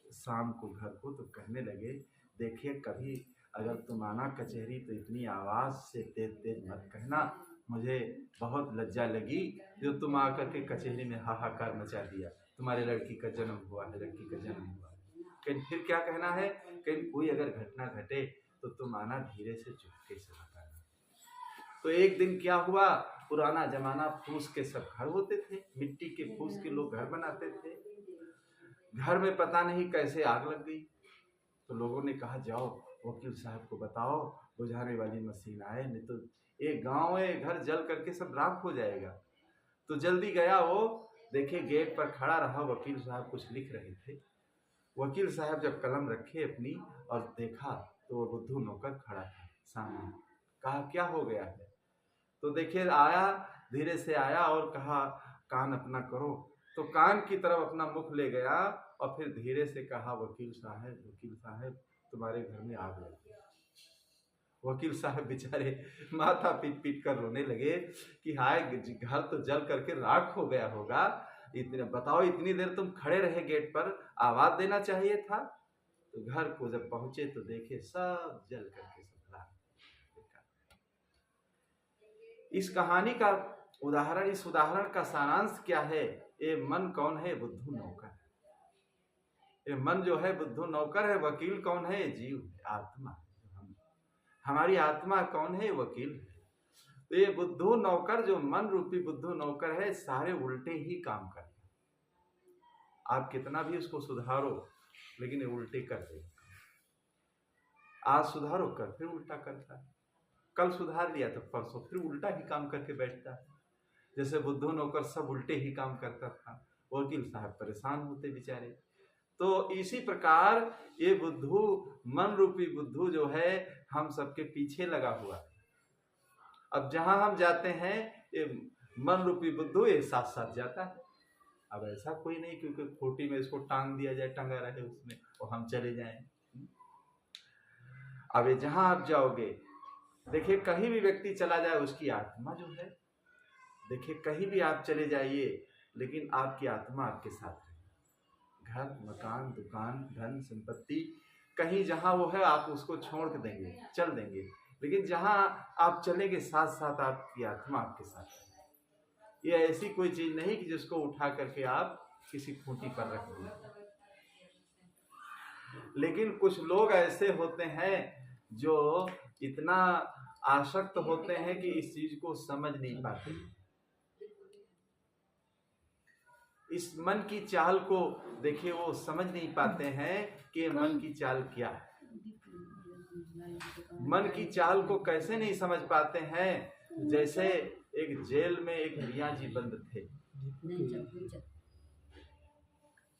शाम को घर को तो कहने लगे देखिए कभी अगर तुम आना कचहरी तो इतनी आवाज से तेज तेज मत कहना, मुझे बहुत लज्जा लगी जो तुम आकर के कचहरी में हाहाकार मचा दिया, तुम्हारे लड़की का जन्म हुआ है, लड़की का जन्म हुआ है। कहीं फिर क्या कहना है, कहीं कोई अगर घटना घटे तो तुम आना, धीरे से चुपके से बताना। तो एक दिन क्या हुआ, पुराना जमाना फूस के सब घर होते थे, मिट्टी के फूस के लोग घर बनाते थे। घर में पता नहीं कैसे आग लग गई। तो लोगों ने कहा जाओ वकील साहब को बताओ बुझाने वाली मशीन आए, नहीं तो एक गांव है घर जल करके सब राख हो जाएगा। तो जल्दी गया वो, देखे गेट पर खड़ा रहा, वकील साहब कुछ लिख रहे थे। वकील साहब जब कलम रखे अपनी और देखा तो वो बुद्धू नौकर खड़ा था सामने। कहा क्या हो गया है? तो देखिए आया, धीरे से आया और कहा कान अपना करो। तो कान की तरफ अपना मुख ले गया और फिर धीरे से कहा वकील साहब तुम्हारे घर में आग लगी। वकील साहब बेचारे माथा पीट पीट कर रोने लगे कि हाय घर तो जल करके राख हो गया होगा। इतने बताओ, इतनी देर तुम खड़े रहे गेट पर, आवाज देना चाहिए था। तो घर को जब पहुंचे तो देखे सब जल करके सब राख। इस कहानी का उदाहरण, इस उदाहरण का सारांश क्या है? ये मन कौन है? बुद्धू नौकर। ये मन जो है बुद्धू नौकर है। वकील कौन है? जीव, आत्मा। हमारी आत्मा कौन है? वकील। तो ये बुद्धू नौकर, जो मन रूपी बुद्धू नौकर है, सारे उल्टे ही काम करते। आप कितना भी उसको सुधारो लेकिन ये उल्टे कर देगा। आज सुधारो कर फिर उल्टा करता है, कल सुधार लिया तो परसों फिर उल्टा ही काम करके बैठता है। जैसे बुद्धू नौकर सब उल्टे ही काम करता था, वकील साहब परेशान होते बेचारे। तो इसी प्रकार ये बुद्धू, मन रूपी बुद्धू जो है, हम सबके पीछे लगा हुआ है। अब जहां हम जाते हैं ये मन रूपी बुद्धू ये साथ साथ जाता है। अब ऐसा कोई नहीं क्योंकि खोटी में इसको टांग दिया जाए, टंगा रहे उसमें और हम चले जाएं। अब ये जहां आप जाओगे, देखिए कहीं भी व्यक्ति चला जाए उसकी आत्मा जो है, देखिए कहीं भी आप चले जाइए लेकिन आपकी आत्मा आपके साथ है। घर, मकान, दुकान, धन, संपत्ति, कहीं जहां वो है आप उसको छोड़ देंगे, चल देंगे, लेकिन जहां आप चलेंगे साथ साथ आपकी आत्मा आपके साथ है। ये ऐसी कोई चीज नहीं कि जिसको उठा करके आप किसी खूंटी पर रख दें। लेकिन कुछ लोग ऐसे होते हैं जो इतना आसक्त होते हैं कि इस चीज को समझ नहीं पाते। इस मन की चाल को देखिए, वो समझ नहीं पाते हैं कि मन की चाल क्या है। मन की चाल को कैसे नहीं समझ पाते हैं? जैसे एक जेल में एक मियाँ जी बंद थे।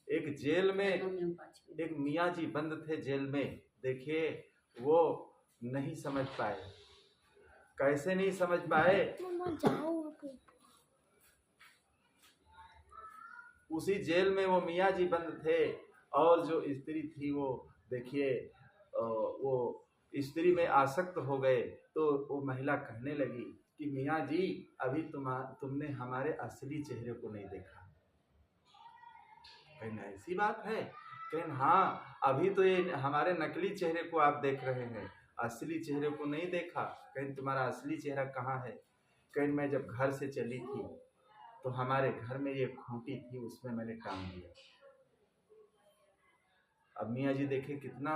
एक जेल में एक मियाँ जी बंद थे जेल में। देखिए वो नहीं समझ पाए। कैसे नहीं समझ पाए? उसी जेल में वो मियाँ जी बंद थे और जो स्त्री थी वो देखिए वो स्त्री में आसक्त हो गए। तो वो महिला कहने लगी कि मियाँ जी अभी तुमने हमारे असली चेहरे को नहीं देखा। कहना ऐसी बात है? कहना हाँ, अभी तो ये हमारे नकली चेहरे को आप देख रहे हैं, असली चेहरे को नहीं देखा। कहीं तुम्हारा असली चेहरा कहाँ है? कहीं मैं जब घर से चली थी तो हमारे घर में ये खूंटी थी, उसमें मैंने टांग दिया। अब मियाँ जी देखे कितना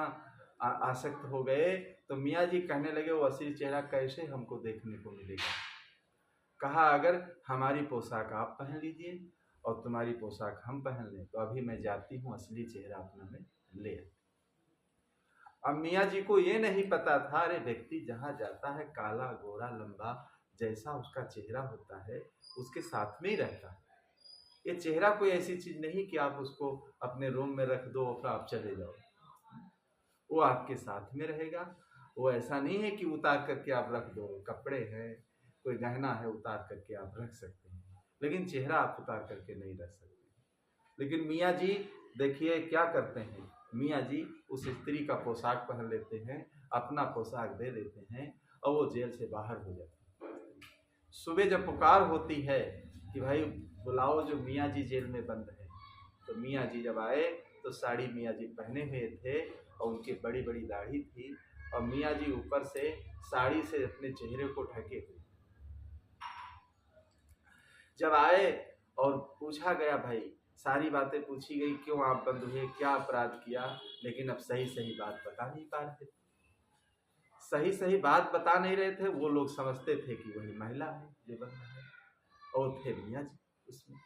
आसक्त हो गए। तो मियाँ जी कहने लगे वो असली चेहरा कैसे हमको देखने को मिलेगा? कहा अगर हमारी पोशाक आप पहन लीजिए और तुम्हारी पोशाक हम पहन लें तो अभी मैं जाती हूँ, असली चेहरा अपना में ले। अब मियाँ जी को ये नहीं पता था, अरे व्यक्ति जहाँ जाता है काला गोरा लंबा जैसा उसका चेहरा होता है उसके साथ में ही रहता है। ये चेहरा कोई ऐसी चीज नहीं कि आप उसको अपने रूम में रख दो और आप चले जाओ। वो आपके साथ में रहेगा। वो ऐसा नहीं है कि उतार करके आप रख दो। कपड़े हैं, कोई गहना है, उतार करके आप रख सकते हैं, लेकिन चेहरा आप उतार करके नहीं रख सकते। लेकिन मियाँ जी देखिए क्या करते हैं। मियाँ जी उस स्त्री का पोशाक पहन लेते हैं, अपना पोशाक दे देते हैं और वो जेल से बाहर हो जाते हैं। सुबह जब पुकार होती है कि भाई बुलाओ जो मियाँ जी जेल में बंद है, तो मियाँ जी जब आए तो साड़ी मियाँ जी पहने हुए थे और उनकी बड़ी बड़ी दाढ़ी थी और मियाँ जी ऊपर से साड़ी से अपने चेहरे को ढके हुए। जब आए और पूछा गया, भाई सारी बातें पूछी गई, क्यों आप बंद हुए, क्या अपराध किया, लेकिन अब सही सही बात बता नहीं पा रहे थे। सही सही बात बता नहीं रहे थे। वो लोग समझते थे कि वही महिला है जो बंद है और थे मियाँ जी उसमें।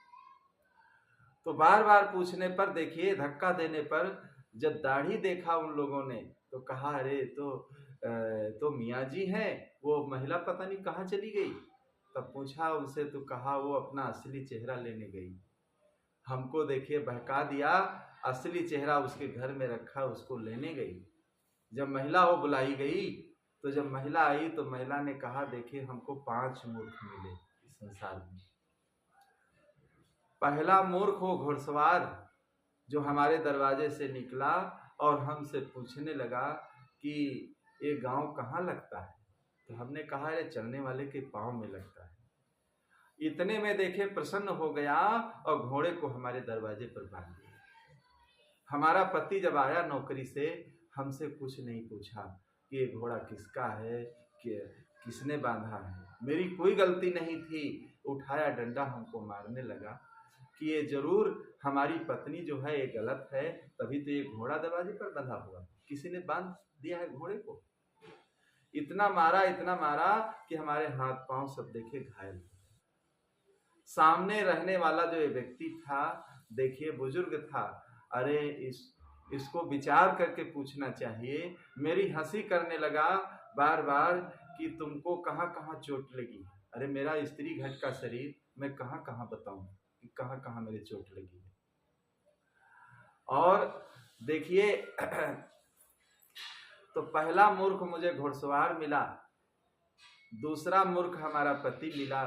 तो बार बार पूछने पर देखिए, धक्का देने पर जब दाढ़ी देखा उन लोगों ने तो कहा अरे तो मियाँ जी हैं, वो महिला पता नहीं कहाँ चली गई। तब पूछा उनसे तो कहा वो अपना असली चेहरा लेने गई। हमको देखिए बहका दिया, असली चेहरा उसके घर में रखा, उसको लेने गई। जब महिला वो बुलाई गई तो जब महिला आई तो महिला ने कहा, देखिए हमको 5 मूर्ख मिले इस संसार में। पहला मूर्ख वो घुड़सवार जो हमारे दरवाजे से निकला और हमसे पूछने लगा कि ये गांव कहाँ लगता है। तो हमने कहा, ये चलने वाले के पाँव में लगता है। इतने में देखे प्रसन्न हो गया और घोड़े को हमारे दरवाजे पर बांध दिया। हमारा पति जब आया नौकरी से, हमसे कुछ नहीं पूछा कि ये घोड़ा किसका है, कि किसने बांधा है। मेरी कोई गलती नहीं थी। उठाया डंडा हमको मारने लगा कि ये जरूर हमारी पत्नी जो है ये गलत है, तभी तो ये घोड़ा दरवाजे पर बंधा हुआ, किसी ने बांध दिया है घोड़े को। इतना मारा कि हमारे हाथ पांव सब देखे घायल। सामने रहने वाला जो ये व्यक्ति था, देखिए बुजुर्ग था, अरे इसको विचार करके पूछना चाहिए। मेरी हंसी करने लगा बार बार कि तुमको कहाँ कहाँ चोट लगी। अरे मेरा स्त्री घट का शरीर, मैं कहाँ कहाँ बताऊं कि कहाँ कहाँ मेरी चोट लगी है। और देखिए तो पहला मूर्ख मुझे घुड़सवार मिला, दूसरा मूर्ख हमारा पति मिला,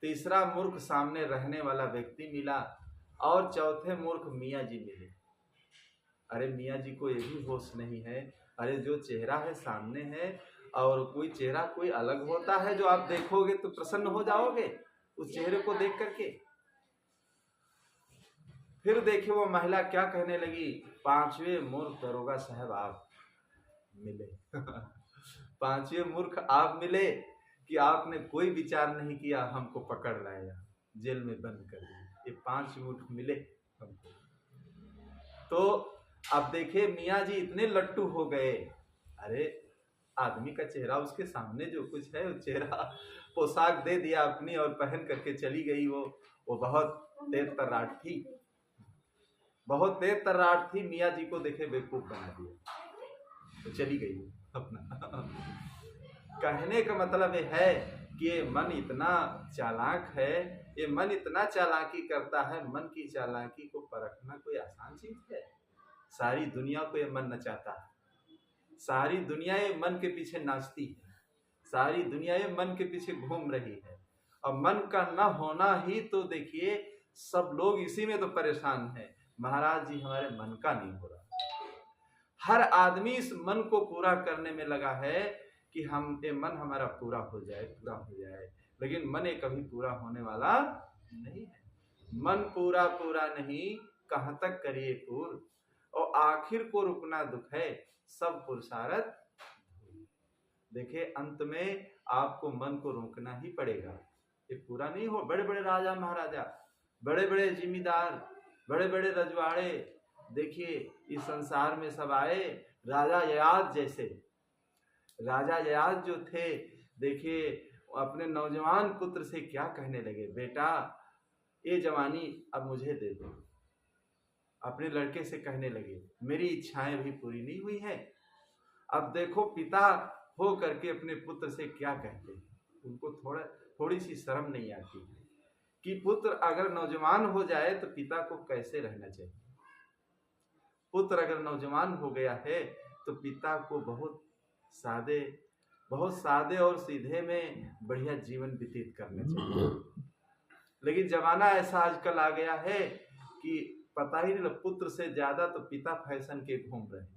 तीसरा मूर्ख सामने रहने वाला व्यक्ति मिला, और चौथे मूर्ख मियाँ जी मिले। अरे मियाँ जी को ये भी होश नहीं है, अरे जो चेहरा है सामने है, और कोई चेहरा कोई अलग होता है जो आप देखोगे तो प्रसन्न हो जाओगे उस चेहरे को देख करके। फिर देखिए वो महिला क्या कहने लगी, 5वें मूर्ख दरोगा साहब आप मिले। 5वें मूर्ख आप मिले कि आपने कोई विचार नहीं किया, हमको पकड़ लाया, जेल में बंद कर दिया। ये 5 मूर्ख मिले हमको। तो अब देखिए मियाँ जी इतने लट्टू हो गए। अरे आदमी का चेहरा उसके सामने जो कुछ है, वो चेहरा पोशाक दे दिया अपनी और पहन करके चली गई। वो बहुत तेज तर्राट थी, बहुत तेज तर्राट थी। मियाँ जी को देखे बेवकूफ बना दिया, तो चली गई अपना। कहने का मतलब ये है कि ये मन इतना चालाक है, ये मन इतना चालाकी करता है। मन की चालाकी को परखना कोई आसान चीज है। सारी दुनिया को ये मन नचाता है, सारी दुनिया ये मन के पीछे नाचती है, सारी दुनिया ये मन के पीछे घूम रही है। और मन का न होना ही तो देखिए सब लोग इसी में तो परेशान है। महाराज जी हमारे मन का नहीं हो रहा। हर आदमी इस मन को पूरा करने में लगा है कि हम ये मन हमारा पूरा हो जाए, पूरा हो जाए, लेकिन मन ये कभी पूरा होने वाला नहीं है। मन पूरा पूरा नहीं, कहाँ तक करिए पूर्ण, और आखिर को रुकना दुख है, सब पुरुषार्थ। देखिए अंत में आपको मन को रोकना ही पड़ेगा, ये पूरा नहीं हो। बड़े बड़े राजा महाराजा, बड़े बड़े जिम्मेदार, बड़े बड़े रजवाड़े देखिए इस संसार में सब आए। राजा ययाति जैसे, राजा ययाति जो थे, देखिए अपने नौजवान पुत्र से क्या कहने लगे, बेटा ये जवानी अब मुझे दे दो। अपने लड़के से कहने लगे, मेरी इच्छाएं भी पूरी नहीं हुई है। अब देखो पिता हो करके अपने पुत्र से क्या कहते हैं, उनको थोड़ी सी शर्म नहीं आती कि पुत्र अगर नौजवान हो जाए तो पिता को कैसे रहना चाहिए। पुत्र अगर नौजवान हो गया है तो पिता को बहुत सादे और सीधे में बढ़िया जीवन व्यतीत करना चाहिए। लेकिन जमाना ऐसा आजकल आ गया है कि पता ही नहीं, पुत्र से ज्यादा तो पिता फैशन के घूम रहे हैं।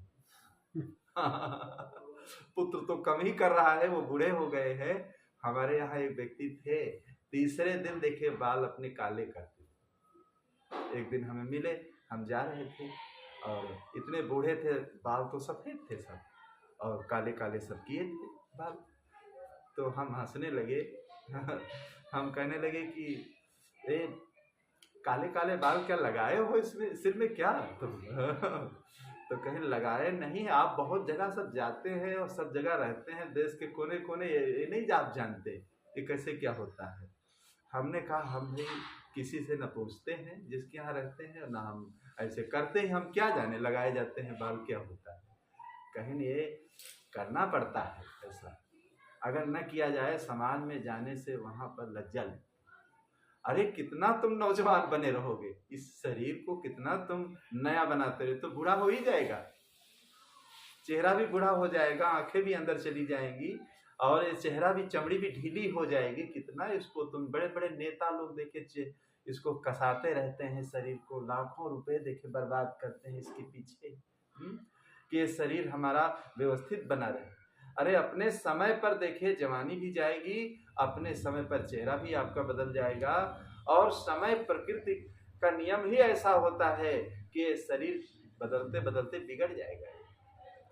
पुत्र तो कम ही कर रहा है, वो बूढ़े हो गए हैं। हमारे यहाँ एक व्यक्ति थे, तीसरे दिन देखे बाल अपने काले करते। एक दिन हमें मिले, हम जा रहे थे और इतने बूढ़े थे, बाल तो सफेद थे सब और काले काले सब किए थे बाल। तो हम हंसने लगे। हम कहने लगे कि ए काले काले बाल क्या लगाए हो इसमें, सिर में क्या? तो कहीं लगाए नहीं, आप बहुत जगह सब जाते हैं और सब जगह रहते हैं, देश के कोने कोने, ये नहीं आप जानते कि कैसे क्या होता है। हमने कहा हम भी किसी से न पूछते हैं जिसके यहाँ रहते हैं, ना हम ऐसे करते हैं, हम क्या जाने लगाए जाते हैं बाल क्या होता है। कहीं ये करना पड़ता है ऐसा, अगर न किया जाए समाज में जाने से वहां पर लज्जा ले। अरे कितना तुम नौजवान बने रहोगे, इस शरीर को कितना तुम नया बनाते रहे तो बूढ़ा हो ही जाएगा। चेहरा भी बूढ़ा हो जाएगा, आंखें भी अंदर चली जाएंगी और ये चेहरा भी, चमड़ी भी ढीली हो जाएगी। कितना इसको तुम बड़े बड़े नेता लोग देखे इसको कसाते रहते हैं, शरीर को लाखों रुपए देखे बर्बाद करते हैं इसके पीछे, कि ये शरीर हमारा व्यवस्थित बना रहे। अरे अपने समय पर देखिए जवानी भी जाएगी, अपने समय पर चेहरा भी आपका बदल जाएगा। और समय प्रकृति का नियम ही ऐसा होता है कि ये शरीर बदलते बदलते बिगड़ जाएगा।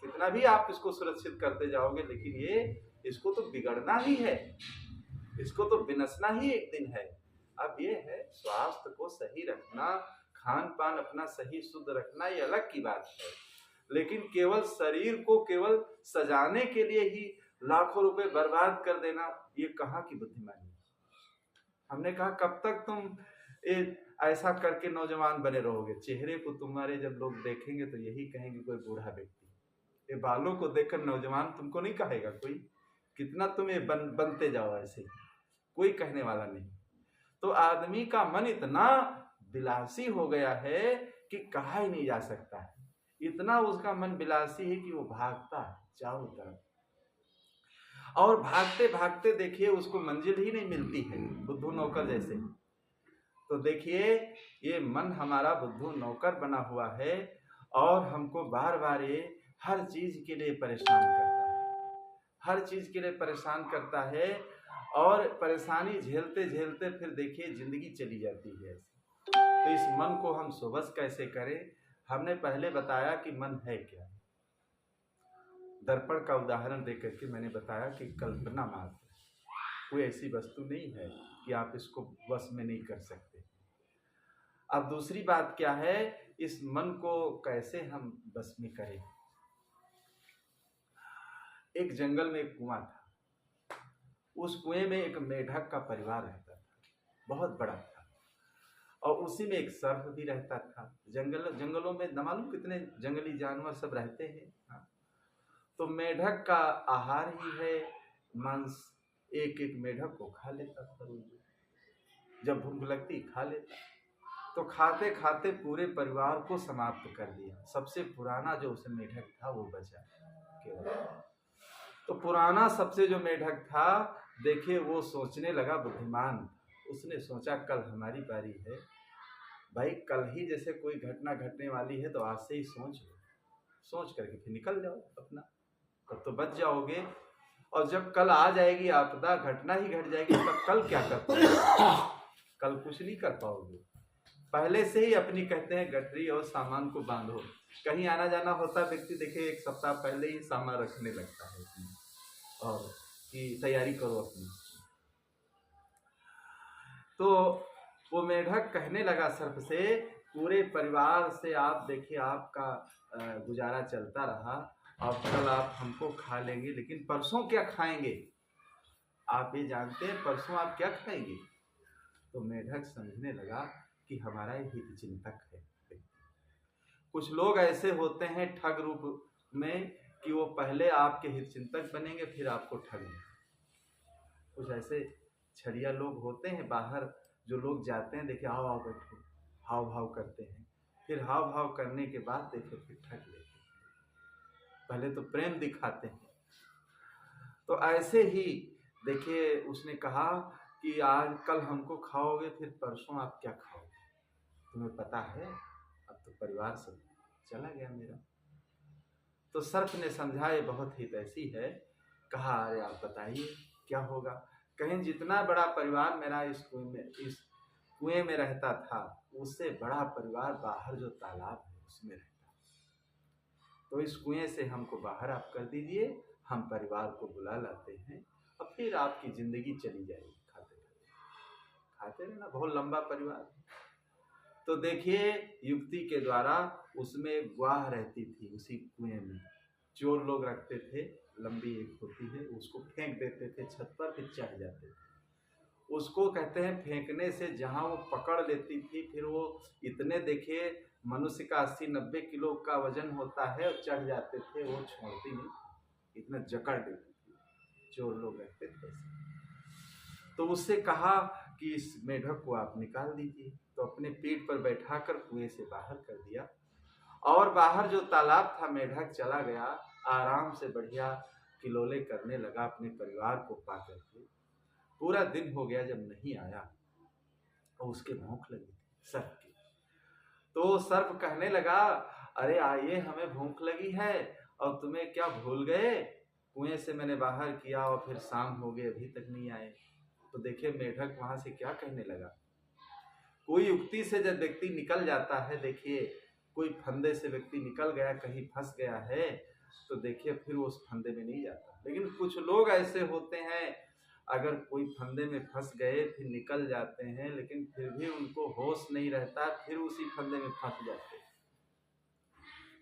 कितना भी आप इसको सुरक्षित करते जाओगे, लेकिन ये इसको तो बिगड़ना ही है, इसको तो विनसना ही एक दिन है। अब ये है स्वास्थ्य को सही रखना, खान पान अपना सही शुद्ध रखना, ये अलग की बात है। लेकिन केवल शरीर को केवल सजाने के लिए ही लाखों रुपए बर्बाद कर देना, ये कहाँ की बुद्धिमानी। हमने कहा कब तक तुम ऐसा करके नौजवान बने रहोगे। चेहरे को तुम्हारे जब लोग देखेंगे तो यही कहेंगे कोई बूढ़ा व्यक्ति। ये बालों को देखकर नौजवान तुमको नहीं कहेगा कोई, कितना तुम ये बनते जाओ ऐसे, कोई कहने वाला नहीं। तो आदमी का मन इतना विलासी हो गया है कि कहा ही नहीं जा सकता है। इतना उसका मन विलासी है कि वो भागता है चारों तरफ, और भागते भागते देखिए उसको मंजिल ही नहीं मिलती है, बुद्धू नौकर जैसे। तो देखिए ये मन हमारा बुद्धू नौकर बना हुआ है और हमको बार बार ये हर चीज के लिए परेशान करता है, हर चीज के लिए परेशान करता है। और परेशानी झेलते झेलते फिर देखिए जिंदगी चली जाती है ऐसे। तो इस मन को हम सुबह कैसे करें? हमने पहले बताया कि मन है क्या। दर्पण का उदाहरण देकर के मैंने बताया कि कल्पना मात्र, कोई ऐसी वस्तु नहीं है कि आप इसको वश में नहीं कर सकते। अब दूसरी बात क्या है, इस मन को कैसे हम वश में करें। एक जंगल में एक कुआं था, उस कुएं में एक मेढक का परिवार रहता था, बहुत बड़ा था, और उसी में एक सर्प भी रहता था। जंगलों में न मालूम कितने जंगली जानवर सब रहते हैं। तो मेढक का आहार ही है मांस। एक एक मेढक को खा लेता था, जब भूख लगती खा लेता। तो खाते खाते पूरे परिवार को समाप्त कर दिया। सबसे पुराना जो उस मेढक था वो बचा केवल। तो पुराना सबसे जो मेढक था, देखिए वो सोचने लगा, बुद्धिमान, उसने सोचा कल हमारी बारी है भाई, कल ही जैसे कोई घटना घटने वाली है तो आज से ही सोच लो, सोच करके फिर निकल जाओ अपना, तब तो बच जाओगे। और जब कल आ जाएगी आपदा, घटना ही घट जाएगी, तब कल क्या कर पाओगे? कल कुछ नहीं कर पाओगे। पहले से ही अपनी कहते हैं गठरी और सामान को बांधो। कहीं आना जाना होता है व्यक्ति, देखिए एक सप्ताह पहले ही सामान रखने लगता है और कि तैयारी करो अपनी। तो वो मेढक कहने लगा सर्प से, पूरे परिवार से आप देखिए आपका गुजारा चलता रहा, और कल आप हमको खा लेंगे, लेकिन परसों क्या खाएंगे? आप ये जानते हैं परसों आप क्या खाएंगे? तो मेढक समझने लगा कि हमारा हित चिंतक है। कुछ लोग ऐसे होते हैं ठग रूप में कि वो पहले आपके हित चिंतक बनेंगे, फिर आपको ठगेंगे। कुछ ऐसे छड़िया लोग होते हैं बाहर, जो लोग जाते हैं देखिए आओ आओ बैठो, हाव भाव करते हैं, फिर हाव भाव करने के बाद देखिए फिर ठग लेते हैं। पहले तो प्रेम दिखाते हैं। तो ऐसे ही देखिए उसने कहा कि आज कल हमको खाओगे, फिर परसों आप क्या खाओगे? तुम्हें पता है अब तो परिवार सब चला गया मेरा। तो सर्प ने समझा ये बहुत ही ऐसी है, कहा अरे आप बताइए क्या होगा? कहीं जितना बड़ा परिवार मेरा इस कुएं में रहता था, उससे बड़ा परिवार बाहर जो तालाब है उसमें रहता। तो इस कुएं से हमको बाहर आप कर दीजिए, हम परिवार को बुला लाते हैं, और फिर आपकी जिंदगी चली जाएगी खाते रहना, बहुत लंबा परिवार। तो देखिए युक्ति के द्वारा उसमें ग्वाह रहती थी, उसी कुएं में चोर लोग रखते थे, लंबी एक होती है, उसको फेंक देते थे छत पर, फिर चढ़ जाते थे। उसको कहते हैं फेंकने से जहाँ वो पकड़ लेती थी, फिर वो इतने देखिए मनुष्य का 80-90 किलो का वजन होता है, और चढ़ जाते थे, वो छोड़ती नहीं, इतना जकड़ देती थी, चोर लोग रहते थे। तो उससे कहा कि इस मेढक को आप निकाल दीजिए। तो अपने पीठ पर बैठाकर कुएं से बाहर कर दिया, और बाहर जो तालाब था मेढक चला गया, आराम से बढ़िया किलोले करने लगा अपने परिवार को पा करके। पूरा दिन हो गया जब नहीं आया और उसके भूख लगी सर्प की। तो सर्प कहने लगा, अरे आइए, हमें भूख लगी है और तुम्हें क्या भूल गए? कुएं से मैंने बाहर किया और फिर शाम हो गई, अभी तक नहीं आए। तो देखिए मेढक वहां से क्या कहने लगा। कोई युक्ति से जब व्यक्ति निकल जाता है, देखिए कोई फंदे से व्यक्ति निकल गया, कहीं फंस गया है, तो देखिए फिर वो उस फंदे में नहीं जाता। लेकिन कुछ लोग ऐसे होते हैं, अगर कोई फंदे में फंस गए फिर निकल जाते हैं, लेकिन फिर भी उनको होश नहीं रहता, फिर उसी फंदे में फंस जाते हैं।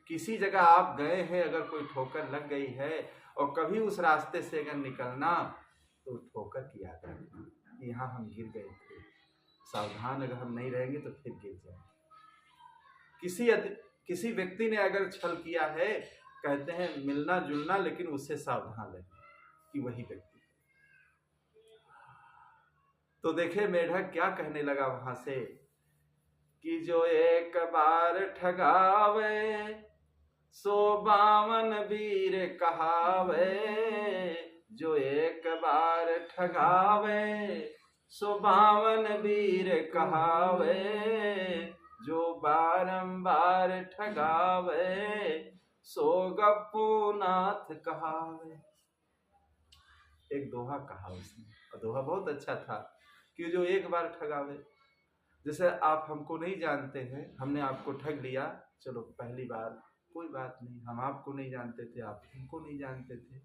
किसी जगह आप गए हैं, अगर कोई ठोकर लग गई है और कभी उस रास्ते से अगर निकलना, तो ठोकर की याद रखना कि यहाँ हम गिर गए थे, सावधान अगर हम नहीं रहेंगे तो फिर गिर जाएंगे। किसी व्यक्ति ने अगर छल किया है, कहते हैं मिलना जुलना, लेकिन उससे सावधान रहें कि वही व्यक्ति। तो देखे मेढक क्या कहने लगा वहां से कि जो एक बार ठगावे सो 52 वीर कहावे, जो एक बार ठगावे सो 52 वीर कहावे, जो बारंबार ठगावे सो गप्पू नाथ कहावे। एक दोहा कहा उसने, और दोहा बहुत अच्छा था कि जो एक बार ठगावे, जैसे आप हमको नहीं जानते हैं, हमने आपको ठग लिया, चलो पहली बार कोई बात नहीं, हम आपको नहीं जानते थे, आप हमको नहीं जानते थे,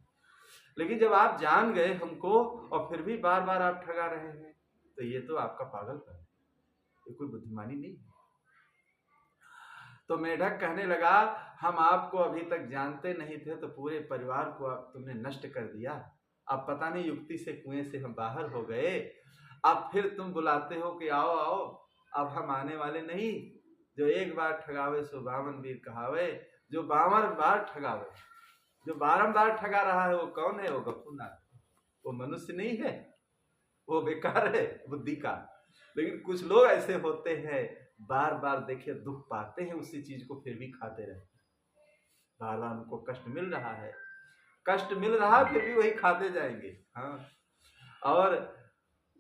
लेकिन जब आप जान गए हमको और फिर भी बार बार आप ठगा रहे हैं, तो ये तो आपका पागलपन है, ये कोई बुद्धिमानी नहीं है। तो मेढक कहने लगा, हम आपको अभी तक जानते नहीं थे, तो पूरे परिवार को आप तुमने नष्ट कर दिया। अब पता नहीं युक्ति से कुएं से हम बाहर हो गए, अब फिर तुम बुलाते हो कि आओ आओ, अब हम आने वाले नहीं। जो एक बार ठगावे सो 52 वीर कहावे, जो 52 बार ठगावे, जो बारंबार ठगा रहा है वो कौन है? वो गप्पू नाथ। वो मनुष्य नहीं है, वो बेकार है बुद्धि का। लेकिन कुछ लोग ऐसे होते हैं, बार बार देखिए दुख पाते हैं उसी चीज को, फिर भी खाते रहते, बार बार उनको कष्ट मिल रहा है, कष्ट मिल रहा है, फिर भी वही खाते जाएंगे। हाँ, और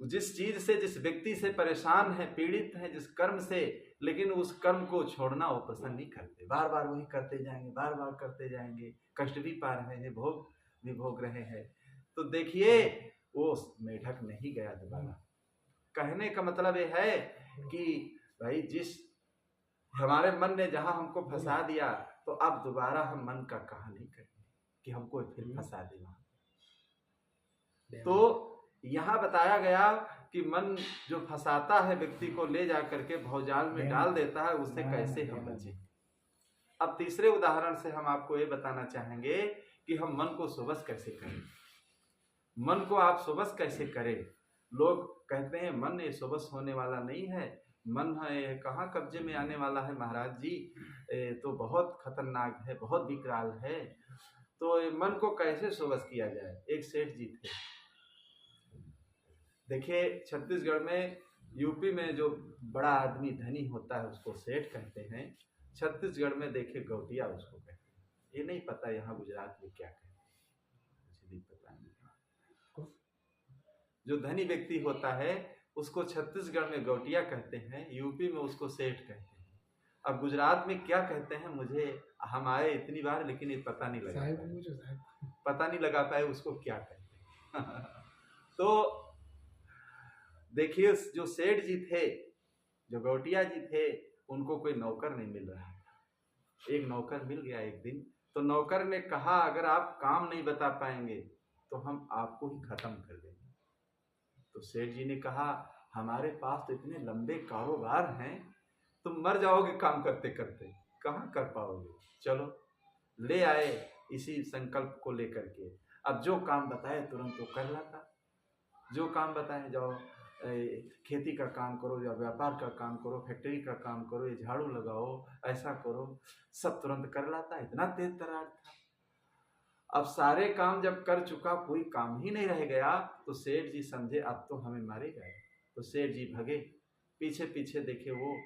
जिस चीज से, जिस व्यक्ति से परेशान है, पीड़ित है जिस कर्म से, लेकिन उस कर्म को छोड़ना वो पसंद नहीं करते, बार बार वही करते जाएंगे, बार बार करते जाएंगे, कष्ट भी पा रहे हैं, भोग भी भोग रहे हैं। तो देखिए वो मेढक नहीं गया दोबारा। कहने का मतलब ये है कि भाई जिस हमारे मन ने जहां हमको फंसा दिया, तो अब दोबारा हम मन का कहा नहीं करेंगे कि हमको फिर फंसा दे वहां। तो यहाँ बताया गया कि मन जो फंसाता है व्यक्ति को, ले जा करके भवजाल में डाल देता है, उससे कैसे हम बचें। अब तीसरे उदाहरण से हम आपको ये बताना चाहेंगे कि हम मन को सुबस कैसे करें। मन को आप सुबस कैसे करें? लोग कहते हैं मन ये सुबस होने वाला नहीं है, मन है कहाँ कब्जे में आने वाला है महाराज जी, तो बहुत खतरनाक है, बहुत विकराल है। तो मन को कैसे सुबस किया जाए? एक सेठ जी थे, देखिए छत्तीसगढ़ में, यूपी में जो बड़ा आदमी धनी होता है उसको सेठ कहते हैं, छत्तीसगढ़ में देखिए गौटिया उसको कहते हैं। ये नहीं पता यहाँ गुजरात में क्या कहते हैं, मुझे भी पता नहीं। जो धनी व्यक्ति होता है उसको छत्तीसगढ़ में गौटिया कहते हैं, यूपी में उसको सेठ कहते हैं। अब गुजरात में क्या कहते हैं, मुझे, हम आए इतनी बार लेकिन ये पता नहीं लगा पाए उसको क्या कहते हैं। तो देखिए जो सेठ जी थे, जो गौटिया जी थे, उनको कोई नौकर नहीं मिल रहा था। एक नौकर मिल गया एक दिन, तो नौकर ने कहा अगर आप काम नहीं बता पाएंगे तो हम आपको ही खत्म कर देंगे। तो सेठ जी ने कहा हमारे पास तो इतने लंबे कारोबार हैं, तुम मर जाओगे काम करते करते, कहाँ कर पाओगे। चलो ले आए इसी संकल्प को लेकर के। अब जो काम बताए तुरंत वो कर लाता, जो काम बताए, जाओ खेती का काम करो या व्यापार का काम करो, फैक्ट्री का काम करो, ये झाड़ू लगाओ, ऐसा करो, सब तुरंत कर लाता, इतना तेज तर्रार था। अब सारे काम जब कर चुका, कोई काम ही नहीं रह गया, तो सेठ जी समझे अब तो हमें मारेगा। तो सेठ जी भगे, पीछे पीछे देखे वो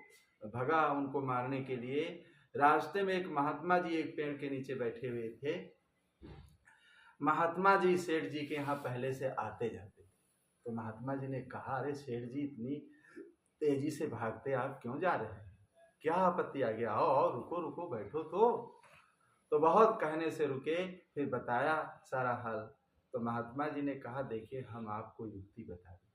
भगा उनको मारने के लिए। रास्ते में एक महात्मा जी एक पेड़ के नीचे बैठे हुए थे, महात्मा जी सेठ जी के यहाँ पहले से आते जाते थे। तो महात्मा जी ने कहा, अरे सेठ जी इतनी तेजी से भागते आप क्यों जा रहे हैं, क्या आपत्ति आ गया, आओ आओ रुको रुको बैठो। तो बहुत कहने से रुके, फिर बताया सारा हाल। तो महात्मा जी ने कहा, देखिए हम आपको युक्ति बता दें।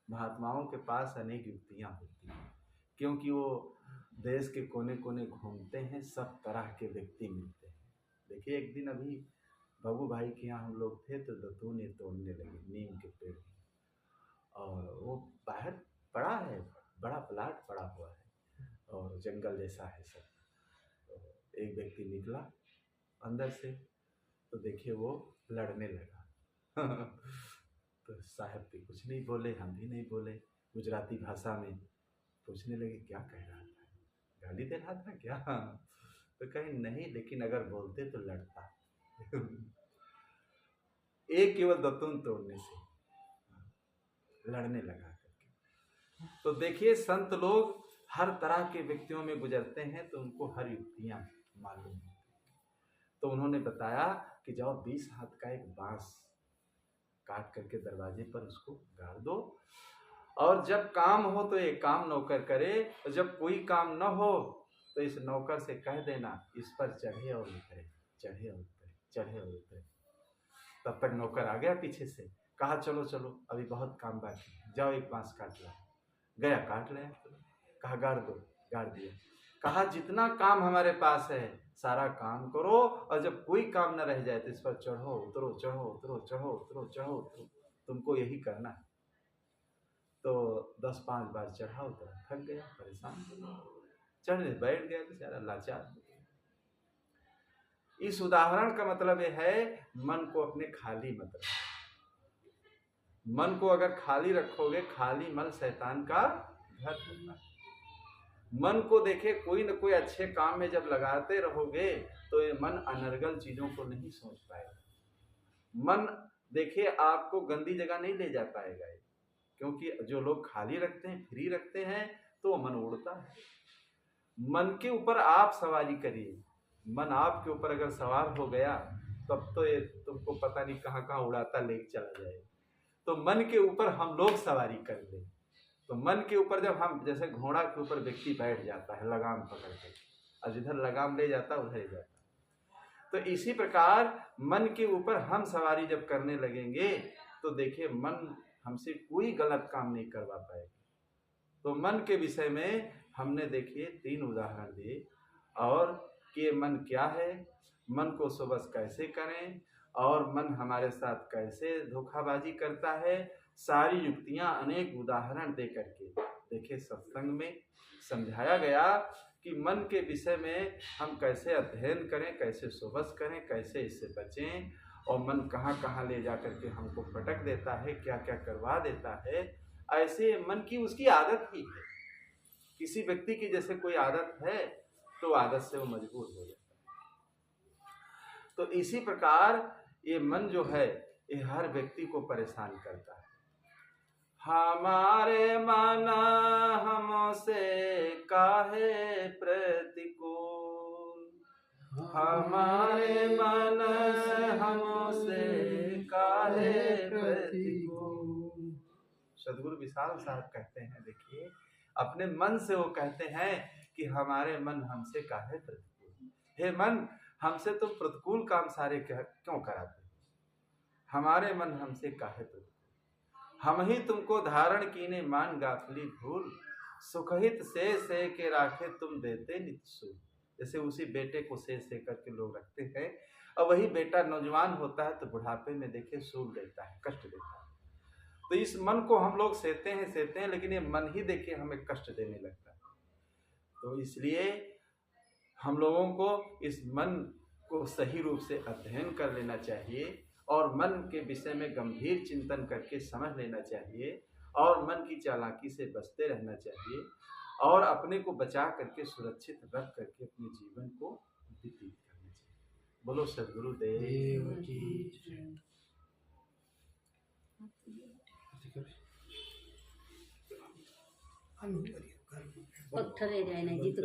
महात्माओं के पास अनेक युक्तियां होती हैं, क्योंकि वो देश के कोने कोने घूमते हैं, सब तरह के व्यक्ति मिलते हैं। देखिए एक दिन अभी बाबू भाई के यहाँ हम लोग थे तो दतूने तोड़ने लगे नीम के पेड़, और वो बाहर पड़ा है, बड़ा प्लाट पड़ा हुआ है और जंगल जैसा है सब। तो एक व्यक्ति निकला अंदर से, तो देखिए वो लड़ने लगा तो साहब भी कुछ नहीं बोले, हम भी नहीं बोले, गुजराती भाषा में पूछने लगे क्या कह रहा था, गाली दे रहा था क्या? तो कहीं नहीं, लेकिन अगर बोलते तो लड़ता एक केवल दतून तोड़ने से लड़ने लगा करके। तो देखिए संत लोग हर तरह के व्यक्तियों में गुजरते हैं, तो उनको हर युक्तियां मालूम होती हैं। तो उन्होंने बताया कि जाओ 20 हाथ का एक बांस काट करके दरवाजे पर उसको गाड़ दो, और जब काम हो तो ये काम नौकर करे, और जब कोई काम न हो तो इस नौकर से कह देना इस पर चढ़े और उतरे, चढ़े और उतरे, चढ़े और उतरे। तब तक नौकर आ गया पीछे से, कहा चलो चलो अभी बहुत काम बाकी, जाओ एक बांस काट लो। गया काट लिया, कहा गाड़ दो, गाड़ दिया। कहा जितना काम हमारे पास है सारा काम करो, और जब कोई काम न रह जाए तो इस पर चढ़ो उतरो, चढ़ो उतरो, चढ़ो उतरो, चढ़ो उतरो, तुमको यही करना है। तो 10-5 बार चढ़ा उतरा, थक गया, परेशान, चढ़ने बैठ गया बेचारा लाचार। इस उदाहरण का मतलब यह है, मन को अपने खाली मत रखो। मन को अगर खाली रखोगे, खाली मन शैतान का घर होता है। मन को देखे कोई न कोई अच्छे काम में जब लगाते रहोगे तो ये मन अनर्गल चीजों को नहीं सोच पाएगा। मन देखिए आपको गंदी जगह नहीं ले जा पाएगा, क्योंकि जो लोग खाली रखते हैं, फ्री रखते हैं, तो मन उड़ता है। मन के ऊपर आप सवारी करिए, मन आपके ऊपर अगर सवार हो गया तब तो ये तुमको पता नहीं कहाँ कहाँ उड़ाता लेके चला जाए। तो मन के ऊपर हम लोग सवारी कर ले, तो मन के ऊपर जब हम, जैसे घोड़ा के ऊपर व्यक्ति बैठ जाता है लगाम पकड़ के, और जिधर लगाम ले जाता उधर ही जाता, तो इसी प्रकार मन के ऊपर हम सवारी जब करने लगेंगे तो देखिए मन हमसे कोई गलत काम नहीं करवा पाएगा। तो मन के विषय में हमने देखिए 3 उदाहरण दिए, और कि मन क्या है, मन को सुबह कैसे करें, और मन हमारे साथ कैसे धोखाबाजी करता है, सारी युक्तियां अनेक उदाहरण दे करके देखिए सत्संग में समझाया गया कि मन के विषय में हम कैसे अध्ययन करें, कैसे सुबह करें, कैसे इससे बचें, और मन कहाँ कहाँ ले जा करके हमको भटक देता है, क्या क्या करवा देता है। ऐसे मन की उसकी आदत ही है, किसी व्यक्ति की जैसे कोई आदत है तो आदत से वो मजबूर हो जाता है। तो इसी प्रकार ये मन जो है ये हर व्यक्ति को परेशान करता है। हमारे मन हमसे काहे प्रतिकूल, हमारे मन हमसे काहे प्रतिकूल। सदगुरु विशाल साहब कहते हैं, देखिए अपने मन से वो कहते हैं कि हमारे मन हमसे काहे प्रतिकूल, हे मन हमसे तो प्रतिकूल काम सारे क्यों कराते, हमारे मन हमसे काहे प्रतिकूल, हम ही तुमको धारण कीने मान गाफली भूल, सुखहित से के राखे तुम देते नित्य सुख। जैसे उसी बेटे को से करके लोग रखते हैं, और वही बेटा नौजवान होता है तो बुढ़ापे में देखिए सूल देता है, कष्ट देता है। तो इस मन को हम लोग सहते हैं, लेकिन ये मन ही देखिए हमें कष्ट देने लगता है। तो इसलिए हम लोगों को इस मन को सही रूप से अध्ययन कर लेना चाहिए, और मन के विषय में गंभीर चिंतन करके समझ लेना चाहिए, और मन की चालाकी से बचते रहना चाहिए, और अपने को बचा करके सुरक्षित रख करके अपने जीवन को व्यतीत करना चाहिए। बोलो सद्गुरुदेव की। पत्थर है जाए ना जी तो